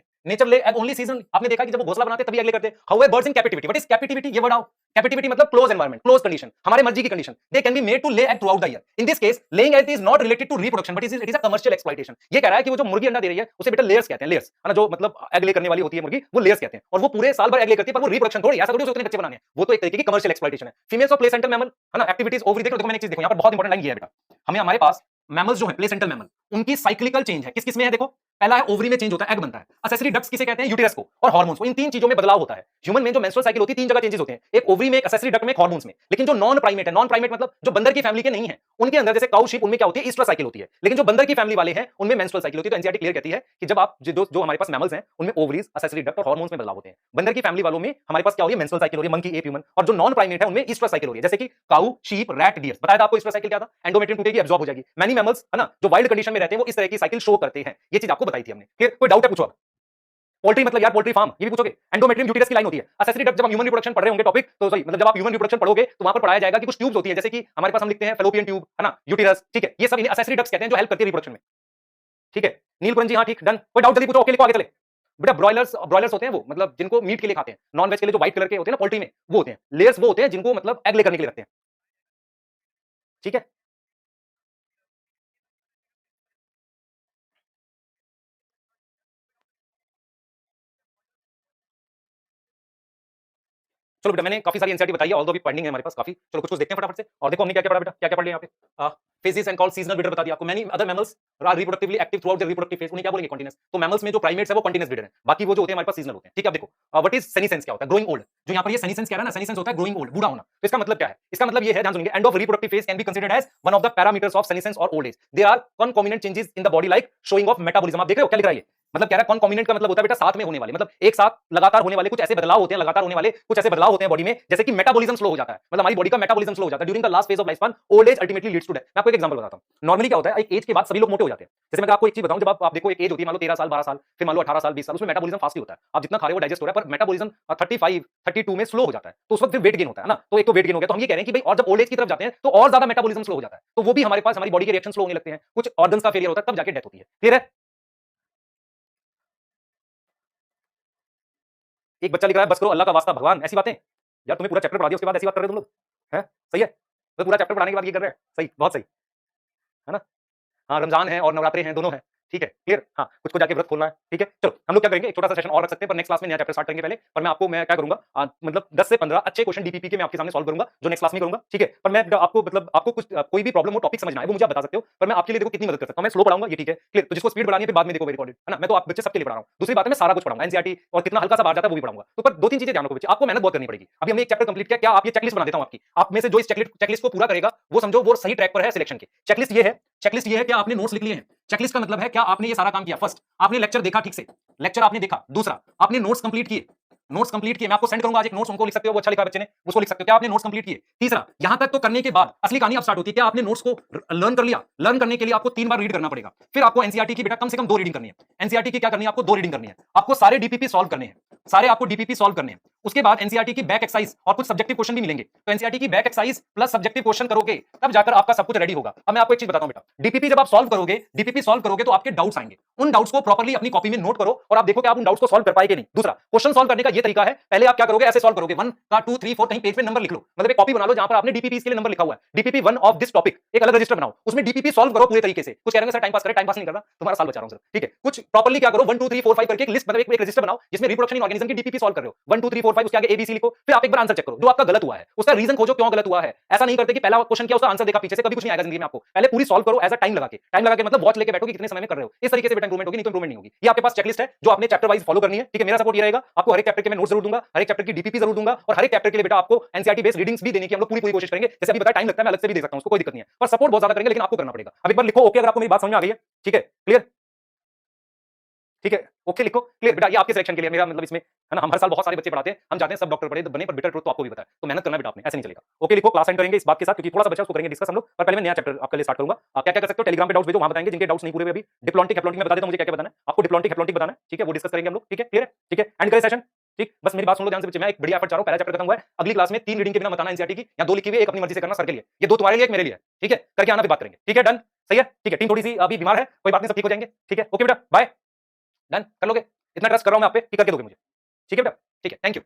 nature ले एग ओनली सीजन? आपने देखा कि जब वो घोंसला बनाते हैं तभी एग ले करते हैं। How birds in captivity, what is captivity? ये वर्ड आओ, कैपिटिविटी मतलब क्लोज एनवायरनमेंट, क्लोज कंडीशन, हमारे मर्जी की condition. They can be made to lay egg throughout the year. In this case laying egg is not related to reproduction but it is a commercial exploitation. ये कह रहा है कि वो जो मुर्गी अंडा दे रही है उसे बेटा लेयर्स कहते हैं, लेयर्स, है ना? जो मतलब एग ले करने वाली होती है मुर्गी, वो लेयर्स कहते हैं, और वो पूरे साल भर एग ले करती है, पर वो रिप्रोडक्शन थोड़ी, ऐसा थोड़ी उसे उतने बच्चे बनाने हैं। वो तो एक तरीके की कमर्शियल एक्सप्लॉइटेशन है। फीमेल्स ऑफ प्लेसेंटल मैमल, है ना? Activities ovary. देखो मैंने एक चीज देखो, यहाँ पर बहुत इंपॉर्टेंट लाइन ये है बेटा, हमें हमारे पास मैमल्स जो है प्लेसेंटल मैमल, उनकी साइक्लिकल चेंज है। किस किस में है? देखो, पहला है ओवरी में चेंज होता है, एग बनता है। असेसरी डक्ट्स किसे कहते हैं? यूटेरस को और हार्मोन्स को। इन तीन चीजों में बदलाव होता है। ह्यूमन में जो मेंस्ट्रुअल साइकिल होती है, 3 जगह चेंजेस होते हैं, एक ओवरी में, एक असेसरी डक्ट में, एक हार्मोन्स में। लेकिन जो नॉन प्राइमेट है, नॉन प्राइमेट मतलब जो बंदर की फैमिली के नहीं है, उनके अंदर जैसे काऊ शीप, उनमें क्या होती है? ईस्ट्रस साइकिल होती है। लेकिन जो बंदर की फैमिली वाले हैं उनमें मेंस्ट्रुअल साइकिल होती है। तो एनसीईआरटी क्लियर कहती है कि जब आप जो हमारे पास मैमल्स हैं उनमें ओवरीज, असेसरी डक्ट और हार्मोन्स में बदलाव होते हैं। बंदर की फैमिली वालों में हमारे पास क्या हो रही है? मेंस्ट्रुअल साइकिल हो रही है, मंकी, एप, ह्यूमन। और जो नॉन प्राइमेट है उनमें ईस्ट्रस साइकिल हो रही है, जैसे कि काऊ, शीप, रैट, डियर। बताया था आपको ईस्ट्रस साइकिल क्या था? एंडोमेट्रियम टूटेगी, एब्जॉर्ब हो जाएगी। मैनी मैमल्स, है ना, जो वाइल्ड कंडीशन में रहते हैं, वो इस तरह की साइकिल शो करते हैं। ये चीज आपको बताई थी हमने। क्लियर? कोई डाउट है? पूछो। पोल्ट्री मतलब यार पोल्ट्री फार्म, ये भी पूछोगे। एंडोमेट्रियम यूटेरस की लाइन होती है। असेसरी डक्ट जब हम ह्यूमन रिप्रोडक्शन पढ़ रहे होंगे टॉपिक, तो सही मतलब जब आप ह्यूमन रिप्रोडक्शन पढ़ोगे तो वहां पर पढ़ाया जाएगा कि कुछ ट्यूब्स होती है, जैसे कि हमारे पास हम लिखते हैं फेलोपियन ट्यूब, है ना, यूटेरस। ठीक है, ये सब इन्हें असेसरी डक्ट्स कहते हैं जो हेल्प करती है रिप्रोडक्शन में। ठीक है, नीलकुंज जी, हाँ ठीक, डन। कोई डाउट जल्दी पूछो, ओके लिखो, आगे चले बेटा। ब्रॉयलर्स, ब्रॉयलर्स होते हैं वो, मतलब जिनको मीट के लिए खाते हैं, नॉन वेज के लिए जो व्हाइट कलर के होते हैं ना पोल्ट्री में, वो होते हैं। लेयर्स वो होते हैं जिनको मतलब एग ले करने के लिए रखते हैं। ठीक है, चलो बेटा मैंने काफी सारी एनसीईआरटी बताई है, ऑल्दो अभी पेंडिंग है हमारे पास काफी। चलो कुछ देखते हैं फटाफट से। और देखो हमने क्या क्या पढ़ा बेटा, क्या क्या पढ़ लिया यहाँ पे। Phases and called seasonal breeder बता दिया आपको। Many other mammals are reproductively active throughout their reproductive phase, उन्हें क्या बोलेंगे कंटीन्यूअस। तो मैमल्स में जो प्राइमेट्स है वो कंटीन्यूअस ब्रीडर है, बाकी वो जो होते हैं हमारे पास सीजनल होते हैं। ठीक है अब देखो व्हाट इज सेनीसेंस, क्या होता है ग्रोइंग ओल्ड। जो यहाँ पर ये सेनीसेंस कह रहा है ना, सेनीसेंस होता है ग्रोइंग ओल्ड, बूढ़ा होना। तो इसका मतलब क्या है, इसका मतलब ये है, ध्यान सुनिए, end of reproductive phase can be considered as one of the parameters of senescence और old age. There are concomitant changes in the body like slowing of metabolism. आप देख रहे हो क्या लिख रहा है ये, मतलब कह रहा है कॉन्कॉमिनेंट का मतलब होता है बेटा साथ में होने वाले, मतलब एक साथ लगातार होने वाले कुछ ऐसे बदलाव होते हैं, लगातार होने वाले कुछ ऐसे बदलाव होते हैं बॉडी में, जैसे कि मेटाबॉलिज्म स्लो हो जाता है, मतलब हमारी बॉडी का मेटाबॉलिज्म स्लो हो जाता है during the last phase of life span. Old age ultimately leads to death. मैं आपको एक एग्जांपल बताता हूं। नॉर्मली क्या होता है, एक एज के बाद सभी लोग मोटे हो जाते हैं। जैसे मैं आपको एक चीज बताऊं, जब आप देखो एक एज होती है मान लो 13 साल 12 साल, फिर मान लो 18 साल 20 साल, उसमें मेटाबॉलिज्म फास्ट ही होता है, आप जितना खा रहे हो डाइजेस्ट हो रहा है, पर मेटाबॉलिज्म 35 32 में स्लो हो जाता है, तो उस वक्त फिर वेट गेन होता है ना। तो एक तो वेट गेन हो गया, तो हम ये कह रहे हैं कि भाई और जब ओल्ड एज की तरफ जाते हैं तो और ज्यादा मेटाबॉलिज्म स्लो हो जाता है, तो वो भी हमारे पास हमारी बॉडी के रिएक्शन स्लो होने लगते हैं, कुछ ऑर्गन्स का फेलियर होता है, तब जाके डेथ होती है। क्लियर है। एक बच्चा लिख रहा है बस करो अल्लाह का वास्ता भगवान, ऐसी बातें यार, तुम्हें पूरा चैप्टर पढ़ा दिया उसके बाद ऐसी बात कर रहे हो तुम लोग हैं। सही है, तो पूरा चैप्टर पढ़ाने के बाद ये कर रहे हैं, सही, बहुत सही है ना। हाँ रमजान है और नवरात्रे हैं, दोनों हैं, ठीक है क्लियर। हाँ कुछ को जाके व्रत खोलना है, ठीक है। चलो हम लोग क्या करेंगे, एक छोटा सा सेशन और रख सकते हैं, पर नेक्स्ट क्लास में नया चैप्टर स्टार्ट करेंगे पहले। पर मैं आपको मैं क्या करूंगा, मतलब 10 से 15 अच्छे क्वेश्चन डीपीपी के मैं आपके सामने सॉल्व करूंगा, जो नेक्स्ट क्लास में करूंगा, ठीक है। पर मैं आपको मतलब आपको कुछ कोई भी प्रॉब्लम हो, टॉपिक समझना है, वो मुझे आप बता सकते हो, पर मैं आपके लिए देखो कितनी मदद कर सकता हूं। मैं स्लो पढ़ाऊंगा ये, ठीक है क्लियर। तो जिसको स्पीड बढ़ानी है फिर बाद में देखो रिकॉर्डेड है ना, मैं तो आप बच्चे सबके लिए पढ़ा रहा हूं। दूसरी बात है मैं सारा कुछ पढ़ाऊंगा, एनसीईआरटी और कितना हल्का सा बाहर जाता है वो भी पढ़ाऊंगा। तो पर दो तीन चीजें ध्यान रखो बच्चे, आपको मेहनत बहुत करनी पड़ेगी। अभी हमने एक चैप्टर कंप्लीट किया, क्या आप ये चेकलिस्ट बना देता हूं आपकी, आप में से जो इस चेकलिस्ट को पूरा करेगा वो समझो वो सही ट्रैक पर है सिलेक्शन के। चेकलिस्ट ये है, चेकलिस्ट ये है क्या आपने नोट्स लिख लिए हैं। चेकलिस्ट का मतलब है क्या आपने ये सारा काम किया, फर्स्ट आपने लेक्चर देखा ठीक से, लेक्चर आपने देखा, दूसरा आपने नोट्स कंप्लीट किए, नोट्स कंप्लीट किए, मैं आपको सेंड करूंगा आज एक नोट्स, उनको लिख सकते हो, वो अच्छा लिखा बच्चे ने उसको लिख सकते हो, क्या आपने नोट्स कंप्लीट किए। तीसरा यहां तक तो करने के बाद असली कहानी अब स्टार्ट होती है, क्या आपने नोट्स को लर्न कर लिया। लर्न करने के लिए आपको 3 बार रीड करना पड़ेगा, फिर आपको एनसीईआरटी की बेटा कम से कम 2 रीडिंग करनी है। एनसीईआरटी की क्या करनी है आपको, 2 रीडिंग करनी है, आपको सारे डीपीपी सॉल्व करने हैं, सारे आपको डीपीपी सॉल्व करने हैं। उसके बाद एनसीईआरटी की बैक एक्सरसाइज और कुछ सब्जेक्टिव क्वेश्चन भी मिलेंगे, तो एनसीईआरटी की back exercise plus subjective question करोगे तब जाकर आपका सब कुछ रेडी होगा। अब मैं आपको एक चीज बताता हूं बेटा, डीपीपी जब आप सॉल्व करोगे, डीपीपी सॉल्व करोगे तो आपके डाउट्स आएंगे, उन डाउट्स को प्रॉपर्ली अपनी कॉपी में नोट करो और आप देखो कि आप उन डाउट्स को सॉल्व कर पाएंगे नहीं। दूसरा क्वेश्चन सॉल्व करने का ये तरीका है, पहले आप क्या करोगे, ऐसे सॉल्व करोगे 1 का 2 3 4 कहीं पेज पे नंबर लिख लो, मतलब एक कॉपी बना लो जहां पर आपने डीपीपी के लिए नंबर लिखा हुआ है, डीपीपी 1 ऑफ दिस टॉपिक, एक अलग रजिस्टर बनाओ, उसमें डीपीपी सॉल्व करो पूरे तरीके से। कुछ कह रहे हैं सर टाइम पास करें, टाइम पास नहीं करना, तुम्हारा साल बचा रहा हूं सर, ठीक है। कुछ प्रॉपर्ली क्या करो 1 2 3 4 5 करके एक लिस्ट, मतलब एक रजिस्टर बनाओ जिसमें रिप्रोडक्शन इन ऑर्गेनिज्म की डीपीपी सॉल्व कर रहे हो, 1 2 3 4 5, उसके आगे एबीसी लिखो, फिर आप एक बार आंसर चेक करो, जो आपका गलत हुआ है उसका रीजन खोजो क्यों गलत हुआ है। ऐसा नहीं करते कि पहला क्वेश्चन किया उसका आंसर देखा पीछे से, कभी कुछ नहीं आएगा जिंदगी में आपको। पहले पूरी सॉल्व करो एज अ टाइम लगा के, टाइम लगा के मतलब वॉच लेके बैठो कि कितने समय में कर रहे हो, इस तरीके से बेटा इंप्रूवमेंट होगी, नहीं तो इंप्रूवमेंट नहीं होगी। ये आपके पास चेकलिस्ट है जो आपने चैप्टर वाइज फॉलो करनी है, ठीक है। मेरा सपोर्ट ये रहेगा, आपको हर एक चैप्टर के मैं नोट्स जरूर दूंगा, हर एक चैप्टर की डीपीपी जरूर दूंगा, और हर एक चैप्टर के लिए बेटा आपको एनसीईआरटी बेस्ड रीडिंग्स भी देने की हम लोग पूरी पूरी कोशिश करेंगे। जैसे अभी बताया टाइम लगता है, मैं अलग से भी दे सकता हूं, उसको कोई दिक्कत नहीं है, पर सपोर्ट बहुत ज्यादा करेंगे, लेकिन आपको करना पड़ेगा। अब एक बार लिखो ओके अगर आपको मेरी बात समझ में आ गई है, ठीक है क्लियर, ठीक है ओके लिखो क्लियर। बेटा ये आपके सिलेक्शन के लिए, मेरा मतलब इसमें है ना, हम हर साल बहुत सारे बच्चे पढ़ाते हैं, हम चाहते हैं सब डॉक्टर पढ़े बने, पर बेटर ट्रुथ तो आपको भी पता है, तो मेहनत करना बेटा आपने, ऐसे नहीं चलेगा। ओके लिखो, क्लास एंड करेंगे इस बात के साथ, क्योंकि थोड़ा सा बच्चा उसको करेंगे डिस्कस हम लोग, पर पहले मैं नया चैप्टर आपके लिए स्टार्ट करूंगा। आप क्या क्या कर सकते हो, टेलीग्राम पे डाउट्स भेजो, वहां बताएंगे जिनके डाउट्स नहीं पूरे हुए अभी। डिप्लॉन्टिक हेप्लॉन्टिक में बता देता हूं मुझे क्या क्या बताना है आपको, डिप्लॉन्टिक हेप्लॉन्टिक बताना है, ठीक है, वो डिस्कस करेंगे हम लोग, ठीक है क्लियर है, ठीक है। एंड करें सेशन, ठीक। बस मेरी बात सुन लो ध्यान से बच्चे, मैं एक बढ़िया एफर्ट चाह रहा हूं, पहला चैप्टर खत्म हुआ है, अगली क्लास में 3 रीडिंग के बिना बताना एनसीईआरटी की, या 2 लिखी हुई एक अपनी मर्जी से करना सर के लिए, ये 2 तुम्हारे लिए एक मेरे लिए, ठीक है, करके आना फिर बात करेंगे, ठीक है डन, सही है, ठीक है। टीम थोड़ी सी अभी बीमार है, कोई बात नहीं, सब ठीक हो जाएंगे, ठीक है ओके बेटा बाय, डन कर लोगे, इतना ट्रस्ट कर रहा हूं मैं आप पे कि करके दोगे मुझे, ठीक है बेटा, ठीक है, थैंक यू।